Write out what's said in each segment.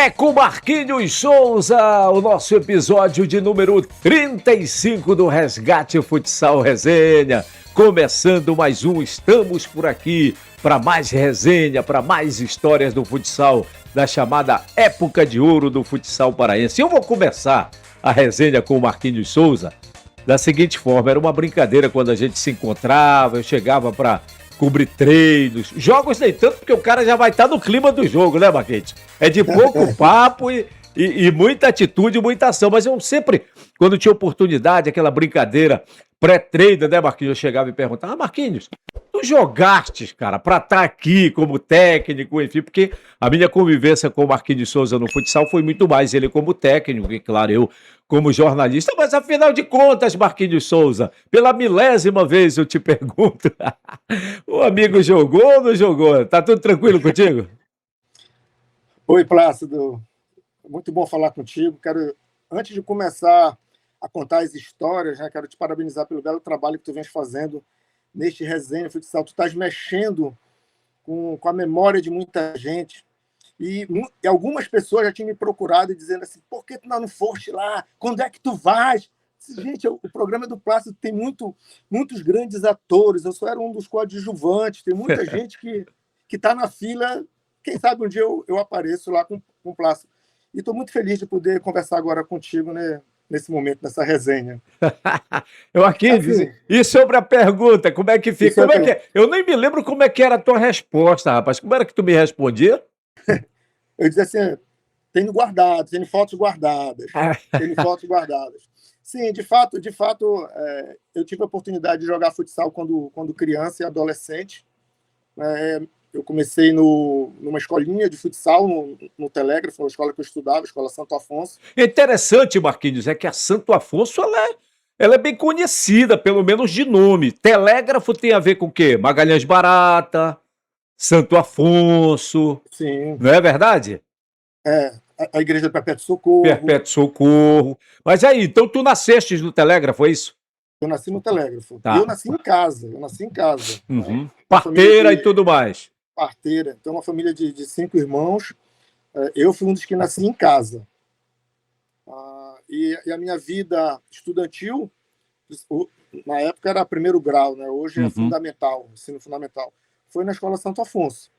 É com Marquinhos Souza, o nosso episódio de número 35 do Resgate Futsal Resenha. Começando mais um, estamos por aqui para mais resenha, para mais histórias do futsal, da chamada época de ouro do futsal paraense. Eu vou começar a resenha com o Marquinhos Souza da seguinte forma: era uma brincadeira quando a gente se encontrava, eu chegava para cobrir treinos, jogos nem tanto, porque o cara já vai estar no clima do jogo, né, Marquete? É de pouco papo e muita atitude, muita ação, mas eu sempre, quando tinha oportunidade, aquela brincadeira pré-treino, né, Marquinhos, eu chegava e perguntava: Marquinhos, tu jogastes, cara, pra estar aqui como técnico, enfim, porque a minha convivência com o Marquinhos Souza no futsal foi muito mais ele como técnico, e claro, eu como jornalista, mas afinal de contas, Marquinhos Souza, pela milésima vez eu te pergunto, o amigo jogou ou não jogou? Tá tudo tranquilo contigo? Oi, Plácido. Muito bom falar contigo. Antes de começar a contar as histórias, né, quero te parabenizar pelo belo trabalho que tu vens fazendo neste Resenha Futsal. Tu estás mexendo com a memória de muita gente. E algumas pessoas já tinham me procurado e dizendo assim: por que tu não foste lá? Quando é que tu vais? Gente, o programa do Plácido tem muitos grandes atores. Eu só era um dos coadjuvantes. Tem muita gente que está na fila. Quem sabe um dia eu apareço lá com o Plácido. E estou muito feliz de poder conversar agora contigo, né, nesse momento, nessa resenha. Eu aqui, assim, e sobre a pergunta, como é que fica? Como é que é? Eu nem me lembro como é que era a tua resposta, rapaz. Como era que tu me respondia? Eu dizia assim: tenho guardado, tenho fotos guardadas. Tenho fotos guardadas. Sim, de fato, eu tive a oportunidade de jogar futsal quando criança e adolescente. Eu comecei numa escolinha de futsal no Telégrafo, uma escola que eu estudava, a Escola Santo Afonso. Interessante, Marquinhos, é que a Santo Afonso ela é bem conhecida, pelo menos de nome. Telégrafo tem a ver com o quê? Magalhães Barata, Santo Afonso, Sim. não é verdade? A Igreja do Perpétuo Socorro. Perpétuo Socorro. Mas aí, então tu nasceste no Telégrafo, é isso? Eu nasci no Telégrafo. Tá. E eu nasci em casa. Uhum. Parteira e tudo mais. Parteira. Então, uma família de 5 irmãos. Eu fui um dos que nasci em casa. E a minha vida estudantil, na época era primeiro grau, né? Hoje é fundamental, ensino fundamental. Foi na Escola Santo Afonso.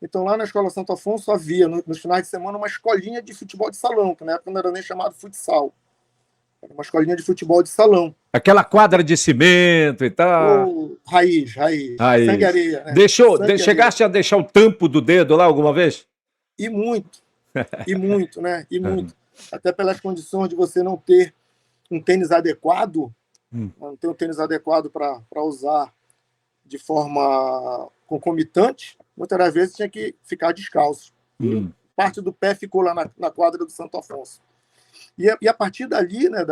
Então, lá na Escola Santo Afonso havia, nos finais de semana, uma escolinha de futebol de salão, que na época não era nem chamado futsal. Era uma escolinha de futebol de salão. Aquela quadra de cimento e tal. Raiz. Sangue e areia. Né? Chegaste a deixar o tampo do dedo lá alguma vez? E muito, né? E muito. Até pelas condições de você não ter um tênis adequado, não ter um tênis adequado para usar de forma concomitante, muitas das vezes tinha que ficar descalço. E parte do pé ficou lá na quadra do Santo Afonso. E a partir dali, né,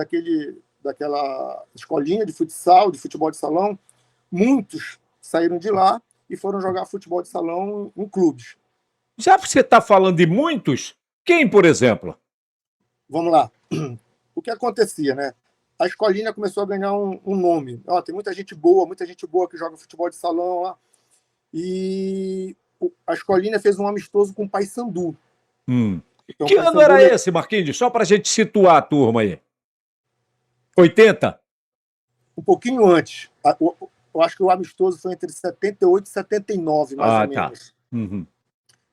daquela escolinha de futsal, de futebol de salão, muitos saíram de lá e foram jogar futebol de salão em clubes. Já que você está falando de muitos, quem, por exemplo? Vamos lá. O que acontecia, né? A escolinha começou a ganhar um nome. Tem muita gente boa que joga futebol de salão lá. E a escolinha fez um amistoso com o Paysandu. Então, que ano era esse, Marquinhos? Só para a gente situar a turma aí. 80? Um pouquinho antes. Eu acho que o amistoso foi entre 78 e 79, mais ou menos.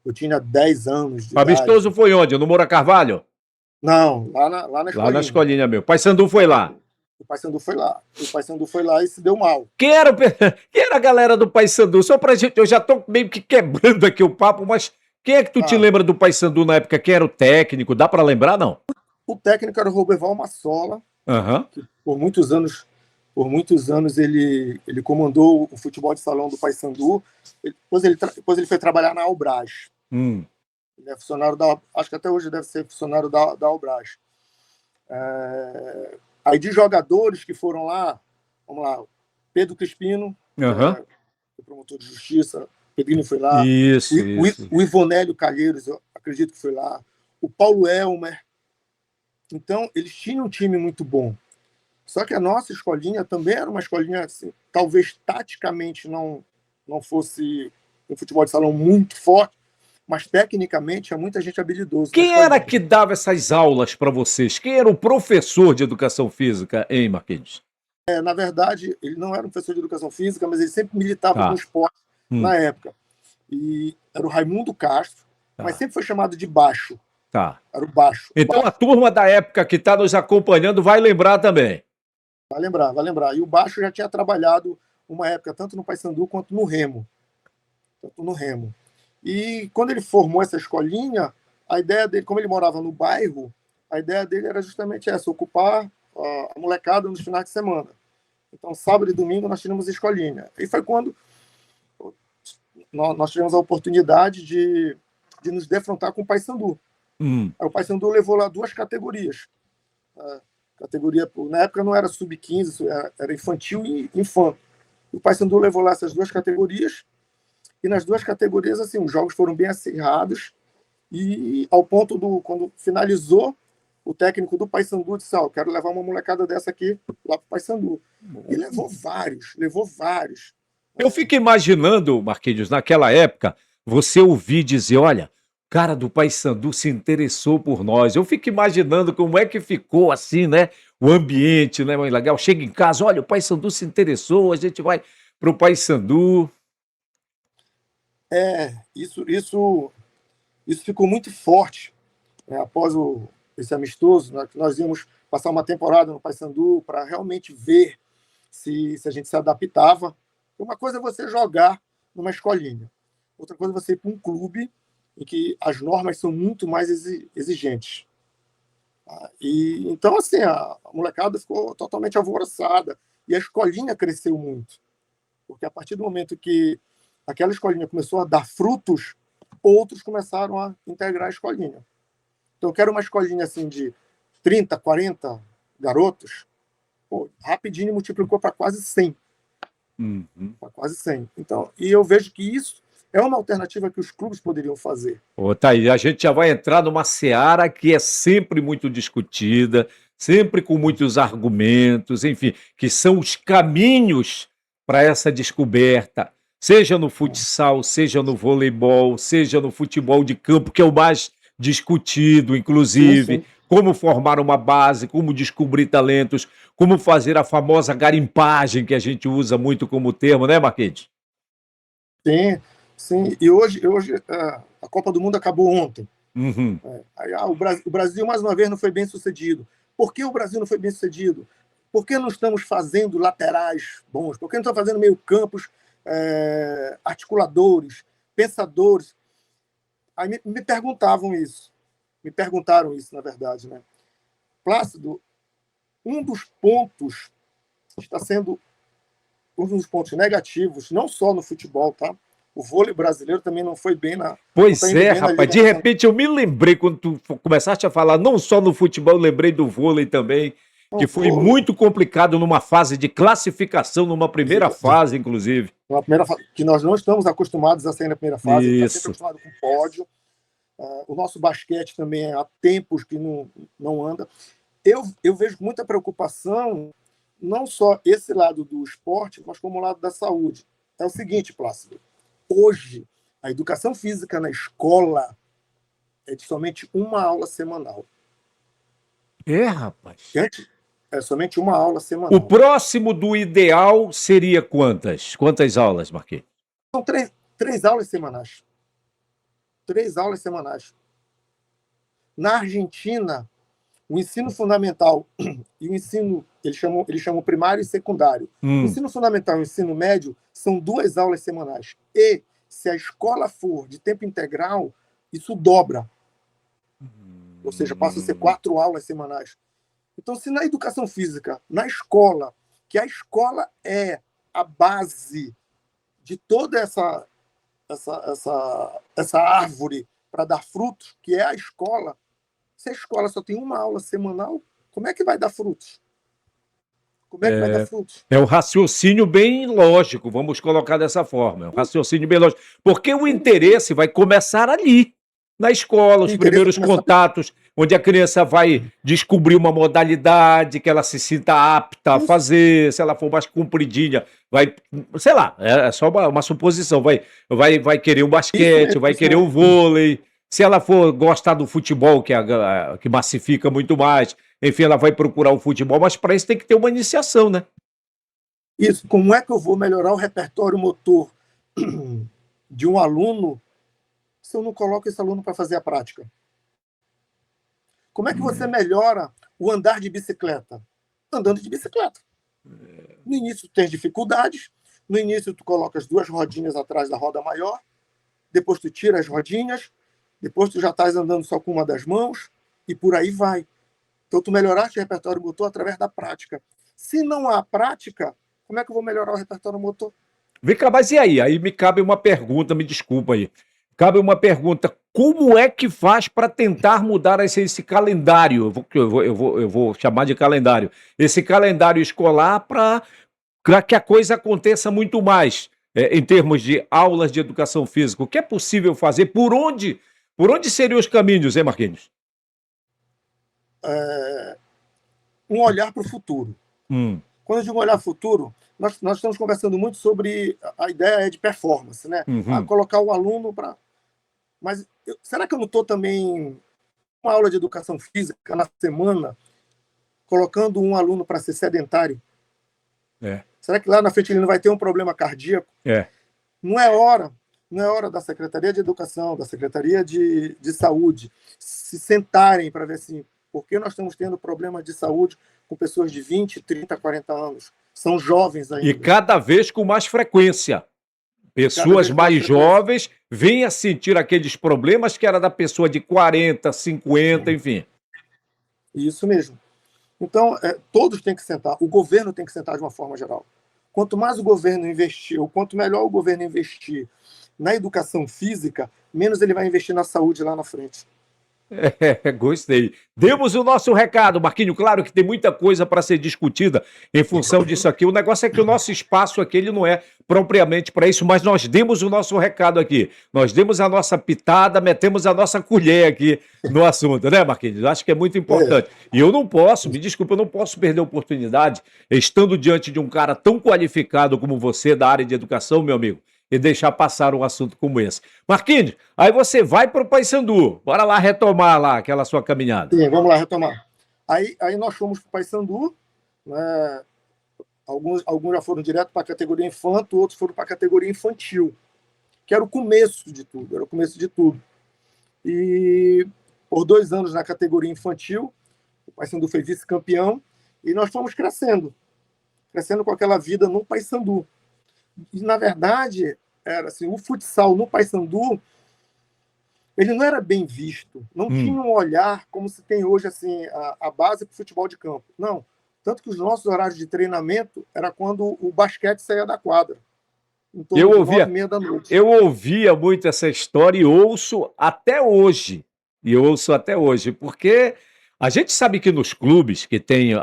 Eu tinha 10 anos de idade. Amistoso foi onde? No Moura Carvalho? Não, lá na escolinha. Lá na escolinha, meu. Paysandu foi lá. O Paysandu foi lá e se deu mal. Quem era a galera do Paysandu? Só pra gente, eu já tô meio que quebrando aqui o papo, mas quem é que tu te lembra do Paysandu na época? Quem era o técnico? Dá pra lembrar, não? O técnico era o Roberval Massola, que por muitos anos ele comandou o futebol de salão do Paysandu. Depois ele foi trabalhar na Albras. Ele é funcionário acho que até hoje deve ser funcionário da Albras. Aí de jogadores que foram lá, vamos lá, Pedro Crispino, o promotor de justiça, Pedrinho foi lá. Isso. O Ivonélio Calheiros, eu acredito que foi lá. O Paulo Elmer. Então, eles tinham um time muito bom. Só que a nossa escolinha também era uma escolinha, assim, talvez taticamente não fosse um futebol de salão muito forte, mas tecnicamente é muita gente habilidosa. Quem era que dava essas aulas para vocês? Quem era o professor de educação física, hein, Marquinhos? Na verdade, ele não era um professor de educação física, mas ele sempre militava com esporte na época. E era o Raimundo Castro, mas sempre foi chamado de Baixo. Tá. Era o Baixo. Então a turma da época que está nos acompanhando vai lembrar também. Vai lembrar. E o Baixo já tinha trabalhado uma época tanto no Paysandu quanto no Remo. E quando ele formou essa escolinha, a ideia dele, como ele morava no bairro, a ideia dele era justamente essa, ocupar a molecada nos finais de semana. Então, sábado e domingo nós tínhamos escolinha. E foi quando nós tivemos a oportunidade de nos defrontar com o Paysandu. O Paysandu levou lá 2 categorias. Na época não era sub-15, era infantil e infanto. O Paysandu levou lá essas 2 categorias, e nas 2 categorias, assim, os jogos foram bem acirrados, e ao ponto quando finalizou, o técnico do Paysandu disse: eu quero levar uma molecada dessa aqui lá para o Paysandu. E levou vários. Eu fico imaginando, Marquinhos, naquela época, você ouvir dizer, olha, o cara do Paysandu se interessou por nós. Eu fico imaginando como é que ficou assim, né? O ambiente, né, mãe legal? Chega em casa, olha, o Paysandu se interessou, a gente vai para o Paysandu. Isso ficou muito forte, né? Após esse amistoso, né, que nós íamos passar uma temporada no Paysandu para realmente ver se a gente se adaptava. Uma coisa é você jogar numa escolinha, outra coisa é você ir para um clube em que as normas são muito mais exigentes. E então, assim, a molecada ficou totalmente alvoroçada, e a escolinha cresceu muito, porque a partir do momento que aquela escolinha começou a dar frutos, outros começaram a integrar a escolinha. Então, eu quero uma escolinha assim de 30, 40 garotos, rapidinho multiplicou para quase 100. Para quase 100. Então, e eu vejo que isso é uma alternativa que os clubes poderiam fazer. Tá aí, a gente já vai entrar numa seara que é sempre muito discutida, sempre com muitos argumentos, enfim, que são os caminhos para essa descoberta, seja no futsal, seja no voleibol, seja no futebol de campo, que é o mais discutido, inclusive, Sim. Como formar uma base, como descobrir talentos, como fazer a famosa garimpagem, que a gente usa muito como termo, né, Marquinhos? Sim. E hoje a Copa do Mundo acabou ontem. Uhum. O Brasil, mais uma vez, não foi bem sucedido. Por que o Brasil não foi bem sucedido? Por que não estamos fazendo laterais bons? Por que não estamos fazendo meio-campos articuladores, pensadores? Aí me perguntaram isso, na verdade, né? Plácido, um dos pontos negativos, não só no futebol, tá? O vôlei brasileiro também não foi bem na... Pois é, rapaz, de repente eu me lembrei, quando tu começaste a falar, não só no futebol, eu lembrei do vôlei também, que foi muito complicado numa fase de classificação, numa primeira fase, inclusive. Uma primeira fase, que nós não estamos acostumados a sair na primeira fase, a gente está sempre acostumado com pódio. O nosso basquete também há tempos que não anda. Eu vejo muita preocupação, não só esse lado do esporte, mas como o lado da saúde. É o seguinte, Plácido, hoje a educação física na escola é de somente uma aula semanal. Rapaz. É somente uma aula semanal. O próximo do ideal seria quantas? Quantas aulas, Marquinhos? São três aulas semanais. 3 aulas semanais. Na Argentina, o ensino fundamental e o ensino, eles chamam primário e secundário. O ensino fundamental e o ensino médio são 2 aulas semanais. E, se a escola for de tempo integral, isso dobra. Ou seja, passa a ser 4 aulas semanais. Então, se na educação física, na escola, que a escola é a base de toda essa árvore para dar frutos, que é a escola, se a escola só tem uma aula semanal, como é que vai dar frutos? Como é que vai dar frutos? É um raciocínio bem lógico, vamos colocar dessa forma. É um raciocínio bem lógico. Porque o interesse vai começar ali, na escola, os O interesse primeiros começar. contatos, onde a criança vai descobrir uma modalidade que ela se sinta apta a Isso, fazer, se ela for mais compridinha, vai, sei lá, é só uma suposição, vai querer um isso basquete, mesmo, vai isso querer um mesmo. vôlei, se ela for gostar do futebol, que massifica muito mais, enfim, ela vai procurar o futebol, mas para isso tem que ter uma iniciação, né? Isso. Como é que eu vou melhorar o repertório motor de um aluno se eu não coloco esse aluno para fazer a prática? Como é que você melhora o andar de bicicleta? Andando de bicicleta. No início tu tens dificuldades, no início tu coloca as duas rodinhas atrás da roda maior, depois tu tira as rodinhas, depois tu já estás andando só com uma das mãos, e por aí vai. Então tu melhoraste o repertório motor através da prática. Se não há prática, como é que eu vou melhorar o repertório motor? Vem cá, mas e aí? Aí me cabe uma pergunta, me desculpa aí. Cabe uma pergunta: como é que faz para tentar mudar esse calendário? Eu vou chamar de calendário. Esse calendário escolar para que a coisa aconteça muito mais, em termos de aulas de educação física. O que é possível fazer? Por onde seriam os caminhos, hein, Marquinhos? Um olhar para o futuro. Hum, Quando eu digo olhar futuro, nós estamos conversando muito sobre a ideia de performance, né? uhum. Colocar o aluno para. Mas será que eu não estou também uma aula de educação física na semana colocando um aluno para ser sedentário? É, Será que lá na frente ele não vai ter um problema cardíaco? é. Não é hora, não é hora da Secretaria de Educação, da Secretaria de Saúde se sentarem para ver assim, por que nós estamos tendo problemas de saúde com pessoas de 20, 30, 40 anos? São jovens E ainda, cada vez com mais frequência. cada Pessoas vez com mais mais frequência. jovens vêm a sentir aqueles problemas que era da pessoa de 40, 50, enfim. Isso mesmo. Então, todos têm que sentar, o governo tem que sentar de uma forma geral. Quanto mais o governo investir, ou quanto melhor o governo investir na educação física, menos ele vai investir na saúde lá na frente. Gostei. Demos o nosso recado, Marquinho. Claro que tem muita coisa para ser discutida em função disso aqui. O negócio é que o nosso espaço aqui ele não é propriamente para isso, mas nós demos o nosso recado aqui. Nós demos a nossa pitada, metemos a nossa colher aqui no assunto, né, Marquinhos? Acho que é muito É, importante. E eu não posso, me desculpa, eu não posso perder a oportunidade, estando diante de um cara tão qualificado como você da área de educação, meu amigo, e deixar passar um assunto como esse. Marquinhos, aí você vai para o Paysandu. Bora lá retomar lá aquela sua caminhada. sim, vamos lá retomar. Aí nós fomos para o Paysandu, né? Alguns já foram direto para a categoria infanto, outros foram para a categoria infantil, que era o começo de tudo, era o começo de tudo. E por 2 anos na categoria infantil, o Paysandu foi vice-campeão, e nós fomos crescendo com aquela vida no Paysandu. E, na verdade, era assim, o futsal no Paysandu, ele não era bem visto, não tinha Hum. um olhar como se tem hoje assim a base para o futebol de campo. Não, tanto que os nossos horários de treinamento era quando o basquete saía da quadra, em Eu torno de nove e ouvia, meia da noite. eu ouvia muito essa história e ouço até hoje. E ouço até hoje, porque a gente sabe que nos clubes que tem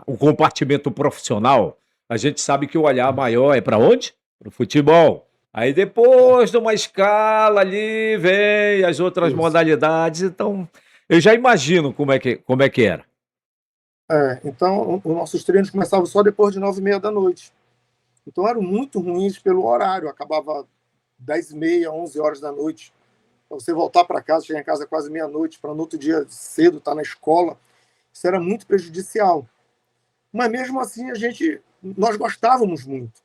o compartimento profissional, a gente sabe que o olhar maior é para onde? Para o futebol. Aí depois de uma escala ali vem as outras Isso. modalidades, então eu já imagino como é que era. Então, os nossos treinos começavam só depois de 9h30 da noite. Então, eram muito ruins pelo horário. Acabava 10h30, 11 horas da noite. Para você voltar para casa, chegar em casa quase meia-noite, para no outro dia cedo estar na escola. Isso era muito prejudicial. Mas, mesmo assim, nós gostávamos muito.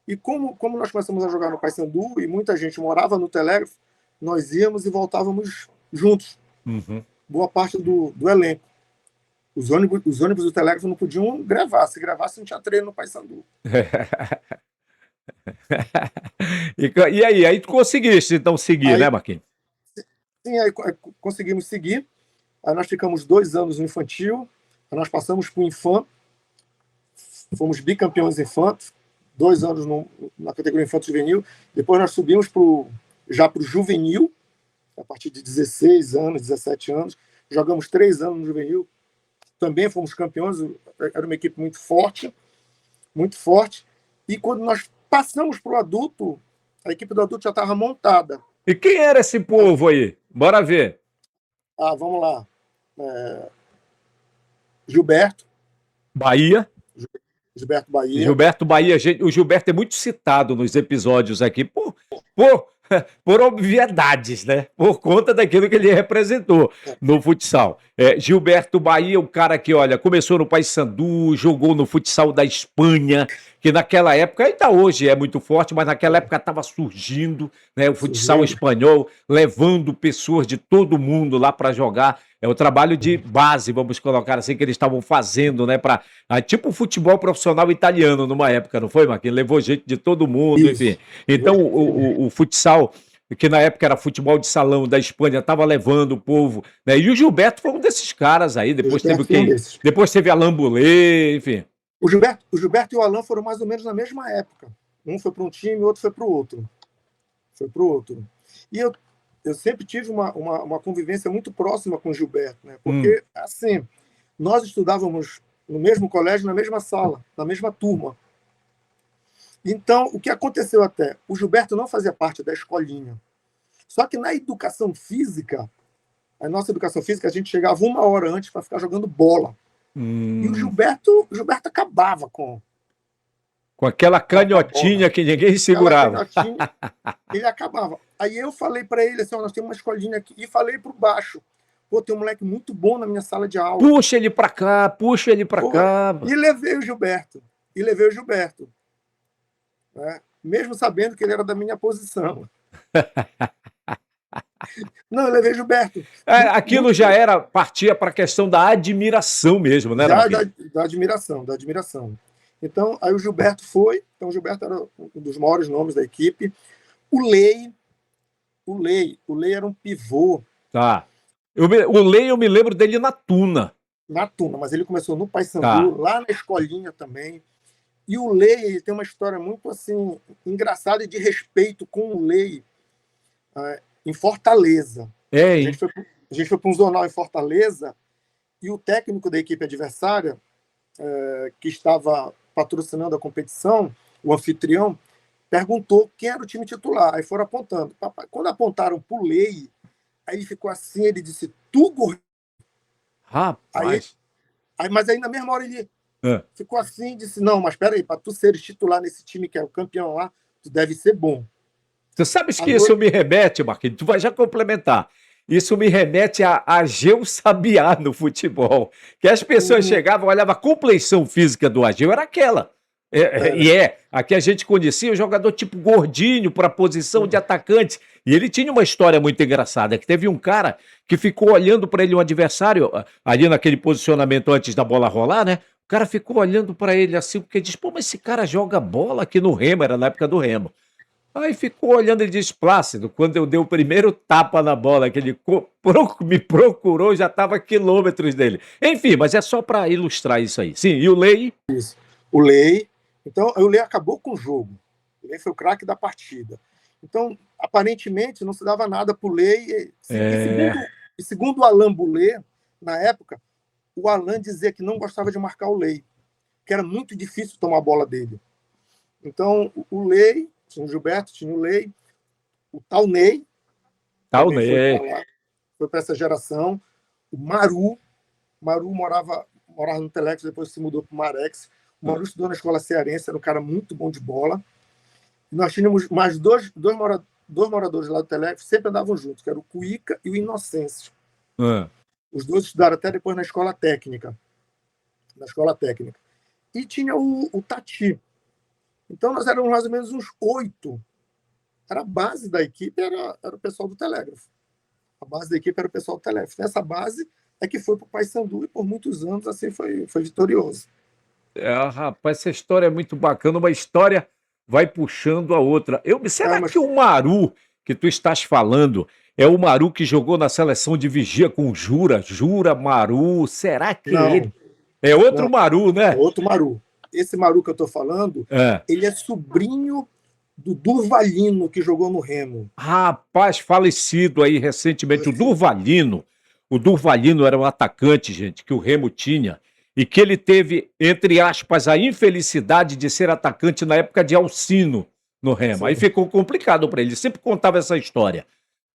E como nós começamos a jogar no Paysandu e muita gente morava no Telégrafo, nós íamos e voltávamos juntos, Uhum. boa parte do elenco. Os ônibus do Telégrafo não podiam gravar. Se gravasse, não tinha treino no Paysandu. E aí tu conseguiste então seguir, né, Aí, Marquinhos? sim, aí conseguimos seguir. Aí nós ficamos 2 anos no infantil. Aí nós passamos para o Infam. Fomos bicampeões infantos. 2 anos na categoria infanto juvenil. Depois nós subimos já para o juvenil, a partir de 16 anos, 17 anos. Jogamos 3 anos no juvenil. Também fomos campeões. Era uma equipe muito forte. Muito forte. E quando nós passamos para o adulto, a equipe do adulto já estava montada. E quem era esse povo aí? Bora ver. Vamos lá. É, Gilberto, Bahia. Gilberto Bahia. Gilberto Bahia, o Gilberto é muito citado nos episódios aqui por, por obviedades, né? Por conta daquilo que ele representou no futsal. Gilberto Bahia, o cara que, olha, começou no Paysandu, jogou no futsal da Espanha, que naquela época, ainda hoje é muito forte, mas naquela época estava surgindo, né? O futsal espanhol, levando pessoas de todo mundo lá para jogar. É o trabalho de base, vamos colocar assim, que eles estavam fazendo, né? Tipo o futebol profissional italiano numa época, não foi, Marquinhos? Levou gente de todo mundo, enfim. Então, o futsal, que na época era futebol de salão da Espanha, estava levando o povo, né? E o Gilberto foi um desses caras aí. Depois teve quem? Depois teve Alain Boulet, enfim. O Gilberto e o Alain foram mais ou menos na mesma época. Um foi para um time, o outro foi para o outro. E eu sempre tive uma convivência muito próxima com o Gilberto, né? Porque, assim, nós estudávamos no mesmo colégio, na mesma sala, na mesma turma. Então, o que aconteceu até? O Gilberto não fazia parte da escolinha. Só que na educação física, a nossa educação física, a gente chegava 1 hora antes para ficar jogando bola. E o Gilberto acabava com aquela canhotinha que ninguém segurava. Ele acabava. Aí eu falei para ele assim, nós temos uma escolinha aqui, e falei para o baixo, tem um moleque muito bom na minha sala de aula. Puxa ele para cá. E levei o Gilberto. Né? Mesmo sabendo que ele era da minha posição. Não, eu levei o Gilberto. Aquilo já partia para a questão da admiração mesmo, né? Da admiração. Então, aí o Gilberto foi. Então, o Gilberto era um dos maiores nomes da equipe. O Lei era um pivô. Tá. O Lei, eu me lembro dele na Tuna. Mas ele começou no Paysandu, lá na escolinha também. E o Lei tem uma história muito assim engraçada e de respeito com o Lei em Fortaleza. A gente foi para um zonal em Fortaleza e o técnico da equipe adversária, que estava patrocinando a competição, o anfitrião, perguntou quem era o time titular. Aí foram apontando. Quando apontaram para o Lei, aí ele ficou assim, ele disse, tu, gordinho. Rapaz. Mas aí na mesma hora ele ficou assim e disse, não, mas espera aí, para tu seres titular nesse time que é o campeão lá, tu deve ser bom. Você sabe que isso me remete, Marquinhos, tu vai já complementar. Isso me remete a Ageu Sabiá no futebol. Que as pessoas chegavam, olhavam, a compleição física do Ageu era aquela. Aqui a gente conhecia o jogador tipo gordinho para a posição de atacante. E ele tinha uma história muito engraçada, que teve um cara que ficou olhando para ele, um adversário, ali naquele posicionamento antes da bola rolar, né? O cara ficou olhando para ele assim, porque disse, mas esse cara joga bola aqui no Remo, era na época do Remo. Aí ficou olhando e disse, Plácido, quando eu dei o primeiro tapa na bola, que ele me procurou, já estava a quilômetros dele. Enfim, mas é só para ilustrar isso aí. Sim, e o Lei? Isso. O Lei. Então, o Lei acabou com o jogo. O Lei foi o craque da partida. Então, aparentemente, não se dava nada para o Lei. E segundo o Alain Boulet, na época, o Alain dizia que não gostava de marcar o Lei, que era muito difícil tomar a bola dele. Então, o Lei, tinha o Gilberto, tinha o Lei, o Taunay. Foi para essa geração. O Maru morava no Telex, depois se mudou para o Marex. O Maru estudou na escola cearense, era um cara muito bom de bola. E nós tínhamos mais dois moradores lá do Telex, sempre andavam juntos, que era o Cuíca e o Inocêncio. Os dois estudaram até depois na escola técnica. E tinha o Tati. Então, nós éramos mais ou menos uns 8. A base da equipe era o pessoal do Telégrafo. Nessa base é que foi para o Paysandu e por muitos anos assim foi vitorioso. Rapaz, essa história é muito bacana. Uma história vai puxando a outra. Será que o Maru que tu estás falando é o Maru que jogou na seleção de Vigia com o Jura? Maru, será que ele... É outro Maru, né? É outro Maru. Esse Maru que eu estou falando, ele é sobrinho do Durvalino, que jogou no Remo. Rapaz, falecido aí recentemente, o Durvalino. O Durvalino era um atacante, gente, que o Remo tinha, e que ele teve, entre aspas, a infelicidade de ser atacante na época de Alcino, no Remo. Aí sim, ficou complicado para ele. Sempre contava essa história.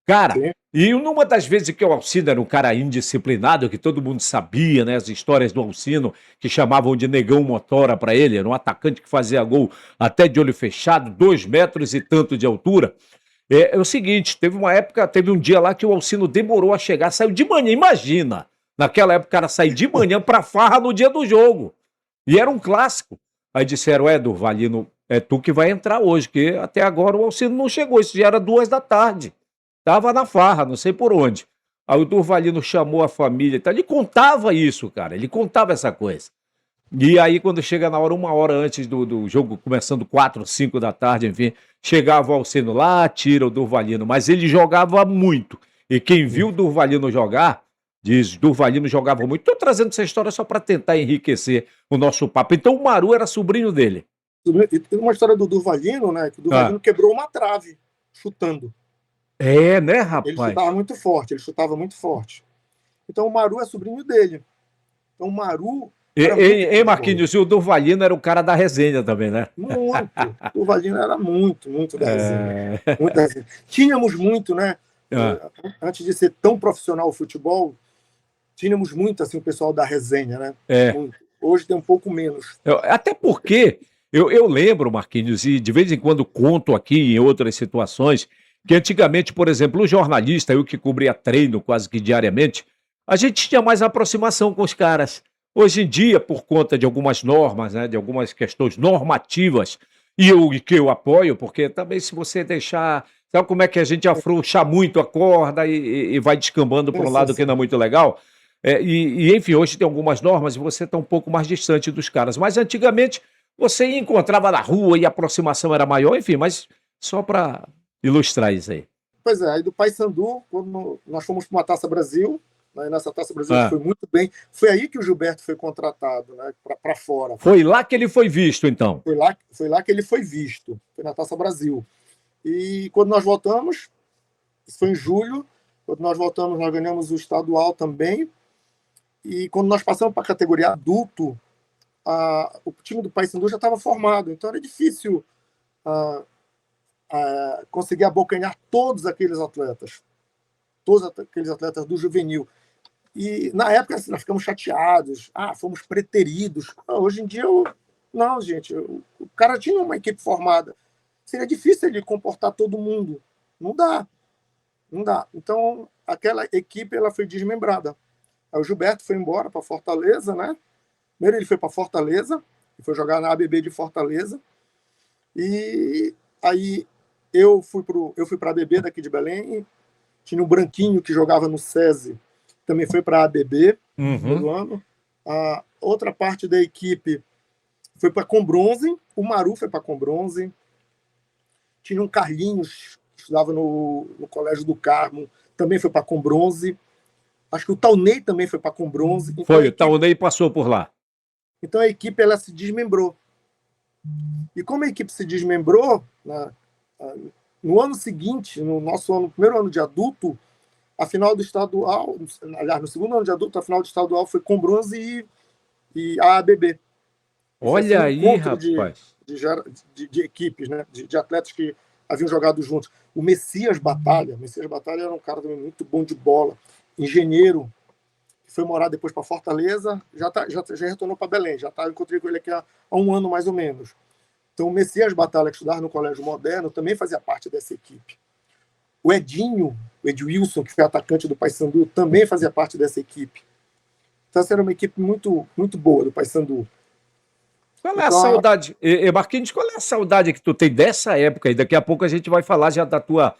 Cara, sim. e numa das vezes que o Alcino era um cara indisciplinado, que todo mundo sabia, né? As histórias do Alcino, que chamavam de negão motora para ele, era um atacante que fazia gol até de olho fechado, 2 metros e tanto de altura. É o seguinte, teve uma época, teve um dia lá que o Alcino demorou a chegar, saiu de manhã, imagina. Naquela época, o cara sair de manhã pra farra no dia do jogo. E era um clássico. Aí disseram, Durvalino, é tu que vai entrar hoje, que até agora o Alcino não chegou, isso já era 2 da tarde. Tava na farra, não sei por onde. Aí o Durvalino chamou a família e tal. Ele contava isso, cara. Ele contava essa coisa. E aí, quando chega na hora, 1 hora antes do jogo, começando 4, 5 da tarde, enfim, chegava o Alcino lá, tira o Durvalino. Mas ele jogava muito. E quem viu o Durvalino jogar, diz, Durvalino jogava muito. Estou trazendo essa história só para tentar enriquecer o nosso papo. Então o Maru era sobrinho dele. E tem uma história do Durvalino, né? Que o Durvalino quebrou uma trave chutando. É, né, Ele rapaz? chutava muito forte, ele chutava muito forte. Então o Maru é sobrinho dele. Então o Maru era muito bom de bola. Marquinhos, e o Durvalino era o cara da resenha também, né? Muito. O Durvalino era muito, muito da resenha. É... Muito da resenha. Tínhamos muito, né? Ah, Antes de ser tão profissional o futebol, tínhamos muito assim o pessoal da resenha, né? é. Muito. Hoje tem um pouco menos. Até porque eu lembro, Marquinhos, e de vez em quando conto aqui em outras situações, que antigamente, por exemplo, o jornalista, eu que cobria treino quase que diariamente, a gente tinha mais aproximação com os caras. Hoje em dia, por conta de algumas normas, né, de algumas questões normativas, e que eu apoio, porque também se você deixar. Sabe como é que a gente afrouxar muito a corda e vai descambando para Sim, um sim, lado que não é sim. muito legal? Enfim, hoje tem algumas normas e você está um pouco mais distante dos caras. Mas antigamente você encontrava na rua e a aproximação era maior, enfim, mas só para ilustrar isso aí. Pois é, aí do Paysandu, quando nós fomos para uma Taça Brasil, né, nessa Taça Brasil a gente Ah, foi muito bem. Foi aí que o Gilberto foi contratado, né, para fora. foi lá que ele foi visto, então. Foi lá que ele foi visto, foi na Taça Brasil. E quando nós voltamos, isso foi em julho, quando nós voltamos, nós ganhamos o estadual também. E quando nós passamos para a categoria adulto, o time do Paysandu já estava formado, então era difícil conseguir abocanhar todos aqueles atletas do juvenil. E na época assim, nós ficamos chateados, fomos preteridos. Hoje em dia, não, gente, o cara tinha uma equipe formada. Seria difícil ele comportar todo mundo. Não dá. Não dá. Então, aquela equipe ela foi desmembrada. Aí o Gilberto foi embora para Fortaleza, né? Primeiro ele foi para Fortaleza, foi jogar na ABB de Fortaleza. E aí eu fui para a ABB daqui de Belém. Tinha um branquinho que jogava no SESI, também foi para a ABB no primeiro ano. A outra parte da equipe foi para Combronze, o Maru foi para Combronze. Tinha um Carlinhos, que estudava no Colégio do Carmo, também foi para Combronze. Acho que o Taunay também foi para Combronze. Então, Foi, o Taunay passou por lá. Então a equipe ela se desmembrou. E como a equipe se desmembrou, né, no ano seguinte, no primeiro ano de adulto, a final do estadual, aliás, no segundo ano de adulto, a final do estadual foi Combronze e a ABB. Olha aí, rapaz. De equipes, né, de atletas que haviam jogado juntos. O Messias Batalha era um cara também muito bom de bola, engenheiro, que foi morar depois para Fortaleza, já retornou para Belém, encontrei com ele aqui há 1 ano mais ou menos. Então o Messias Batalha, que estudava no Colégio Moderno, também fazia parte dessa equipe. O Edwilson, que foi atacante do Paysandu, também fazia parte dessa equipe. Então essa era uma equipe muito, muito boa do Paysandu. Qual é a saudade, Marquinhos, qual é a saudade que tu tem dessa época? E daqui a pouco a gente vai falar já da tua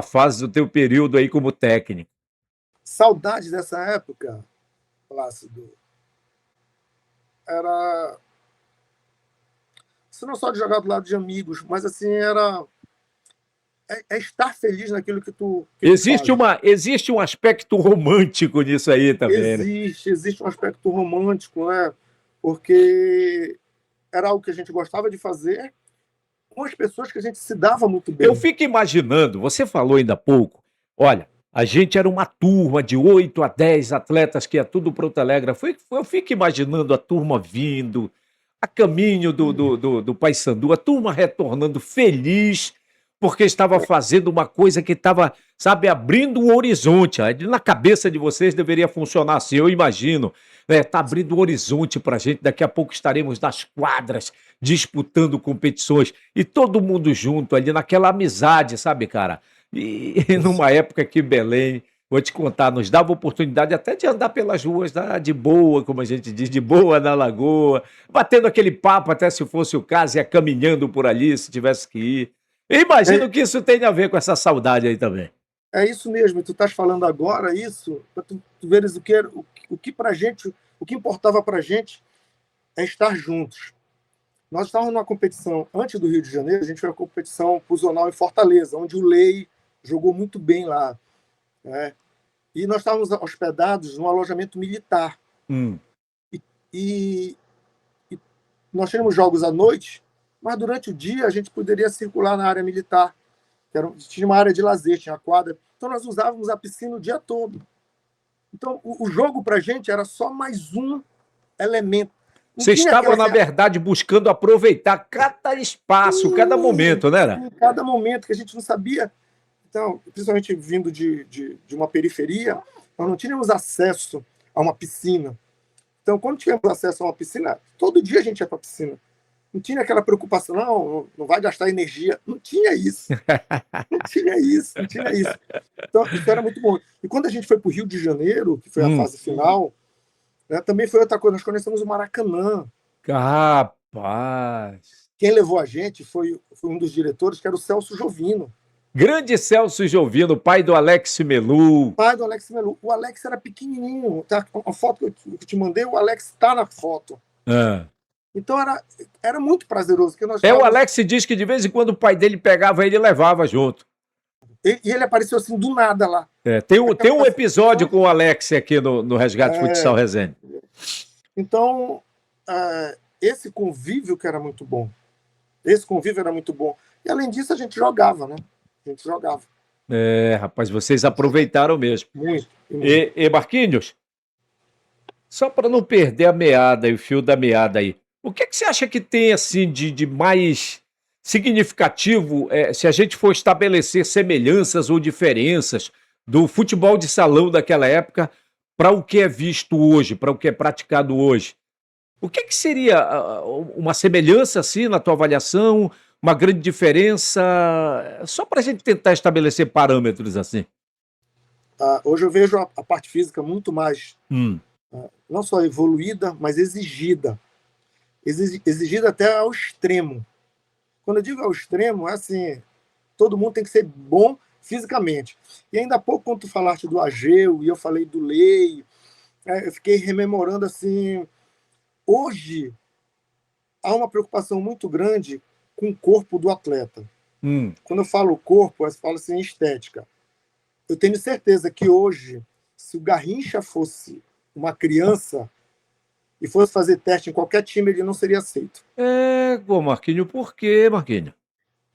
fase, do teu período aí como técnico. Saudade dessa época, Plácido, era... Isso não só de jogar do lado de amigos, mas assim, é estar feliz naquilo que tu Existe um aspecto romântico nisso aí também, né? Existe um aspecto romântico, né? Porque era algo que a gente gostava de fazer com as pessoas que a gente se dava muito bem. Eu fico imaginando, você falou ainda há pouco, olha, a gente era uma turma de 8 a 10 atletas que ia tudo para o Telegra. Eu fico imaginando a turma vindo, a caminho do Paysandu, a turma retornando feliz, porque estava fazendo uma coisa que estava, sabe, abrindo um horizonte. Na cabeça de vocês deveria funcionar assim, eu imagino. Está abrindo um horizonte para a gente. Daqui a pouco estaremos nas quadras, disputando competições, e todo mundo junto ali, naquela amizade, sabe, cara? E numa época que Belém, vou te contar, nos dava oportunidade até de andar pelas ruas de boa, como a gente diz, de boa na lagoa, batendo aquele papo até se fosse o caso, ia caminhando por ali, se tivesse que ir. Eu imagino que isso tem a ver com essa saudade aí também. É isso mesmo, tu estás falando agora isso, para tu veres o que pra gente, o que importava pra gente é estar juntos. Nós estávamos numa competição, antes do Rio de Janeiro, a gente foi uma competição pro Zonal em Fortaleza, onde o Lei jogou muito bem lá, né? E nós estávamos hospedados num alojamento militar. E nós tínhamos jogos à noite, mas durante o dia a gente poderia circular na área militar. Tinha uma área de lazer, tinha quadra. Então nós usávamos a piscina o dia todo. Então o jogo para a gente era só mais um elemento. Vocês estavam, na verdade, buscando aproveitar cada espaço, cada momento, né? Cada momento que a gente não sabia. Então, principalmente vindo de uma periferia, nós não tínhamos acesso a uma piscina. Então, quando tivemos acesso a uma piscina, todo dia a gente ia para a piscina. Não tinha aquela preocupação, não vai gastar energia. Não tinha isso. Não tinha isso. Então, isso era muito bom. E quando a gente foi para o Rio de Janeiro, que foi a fase final, né, também foi outra coisa. Nós conhecemos o Maracanã. Rapaz! Quem levou a gente foi um dos diretores, que era o Celso Jovino. Grande Celso Jovino, pai do Alex Melu. Pai do Alex Melu. O Alex era pequenininho. Tá? A foto que eu te mandei, o Alex está na foto. Então era muito prazeroso. O Alex diz que de vez em quando o pai dele pegava ele e levava junto. E ele apareceu assim do nada lá. Tem um episódio com o Alex aqui no Resgate Futsal Resenha. Então, esse convívio que era muito bom. E além disso, a gente jogava, né? Rapaz, vocês aproveitaram mesmo. Muito. E Marquinhos, só para não perder a meada e o fio da meada aí, o que você acha que tem assim de mais significativo se a gente for estabelecer semelhanças ou diferenças do futebol de salão daquela época para o que é visto hoje, para o que é praticado hoje? O que seria uma semelhança assim na tua avaliação, uma grande diferença, só para a gente tentar estabelecer parâmetros assim? Hoje eu vejo a parte física muito mais, não só evoluída, mas exigida. Exigida até ao extremo. Quando eu digo ao extremo, é assim, todo mundo tem que ser bom fisicamente. E ainda há pouco, quando tu falaste do Ageu, e eu falei do Lei, eu fiquei rememorando assim, hoje há uma preocupação muito grande com o corpo do atleta. Quando eu falo corpo, eu falo assim, estética. Eu tenho certeza que hoje, se o Garrincha fosse uma criança e fosse fazer teste em qualquer time, ele não seria aceito. Marquinhos, por quê, Marquinhos?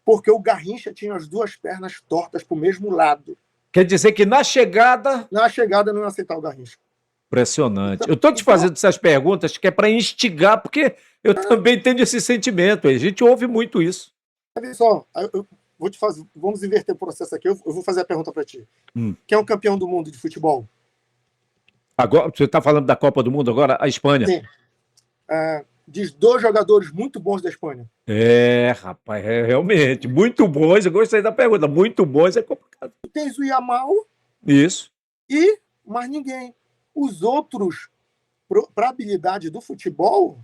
Porque o Garrincha tinha as duas pernas tortas para o mesmo lado. Quer dizer que na chegada... Na chegada não ia aceitar o Garrincha. Impressionante. Eu estou te fazendo essas perguntas que é para instigar, porque eu também tenho esse sentimento. A gente ouve muito isso. Olha só, eu vou te fazer, vamos inverter o processo aqui. Eu vou fazer a pergunta para ti. Quem é o campeão do mundo de futebol? Agora, você está falando da Copa do Mundo agora? A Espanha. Sim. Diz 2 jogadores muito bons da Espanha. Rapaz, realmente. Muito bons. Eu gostei da pergunta. Muito bons é complicado. Tu tens o Yamal. Isso. E mais ninguém. Os outros, para a habilidade do futebol,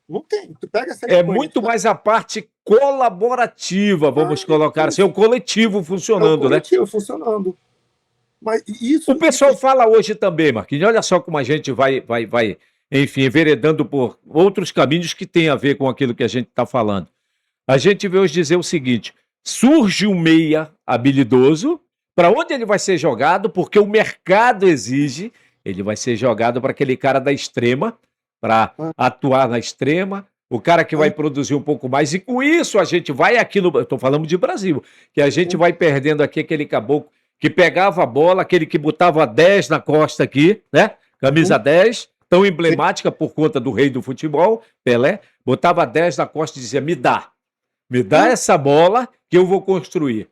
não tem. Tu pega essa Espanha, muito mais a parte colaborativa, vamos colocar assim. É o coletivo funcionando, né? Funcionando. Mas isso... O pessoal fala hoje também, Marquinhos, olha só como a gente vai, enfim, enveredando por outros caminhos que tem a ver com aquilo que a gente está falando. A gente vê hoje dizer o seguinte, surge um meia habilidoso, para onde ele vai ser jogado, porque o mercado exige, ele vai ser jogado para aquele cara da extrema, para atuar na extrema, o cara que vai produzir um pouco mais, e com isso a gente vai aqui no... Estou falando de Brasil, que a gente vai perdendo aqui aquele caboclo que pegava a bola, aquele que botava 10 na costa aqui, né? Camisa 10, tão emblemática por conta do rei do futebol, Pelé, botava 10 na costa e dizia, me dá essa bola que eu vou construir.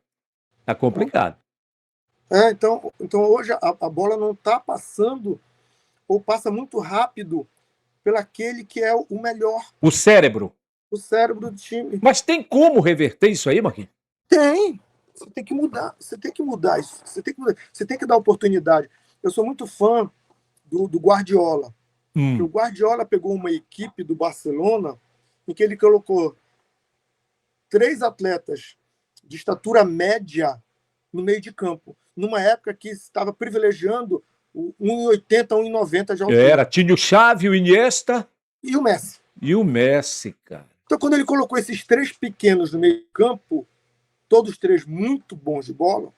Tá complicado. Então hoje a bola não está passando, ou passa muito rápido, pelaquele que é o melhor. O cérebro. O cérebro do time. Mas tem como reverter isso aí, Marquinhos? Tem. Você tem que mudar isso. Você tem que dar oportunidade. Eu sou muito fã do Guardiola. O Guardiola pegou uma equipe do Barcelona em que ele colocou 3 atletas de estatura média no meio de campo, numa época que estava privilegiando o 1,80, 1,90 de altura. Tinha o Xavi, o Iniesta e o Messi. E o Messi, cara. Então, quando ele colocou esses 3 pequenos no meio de campo, todos 3 muito bons de bola,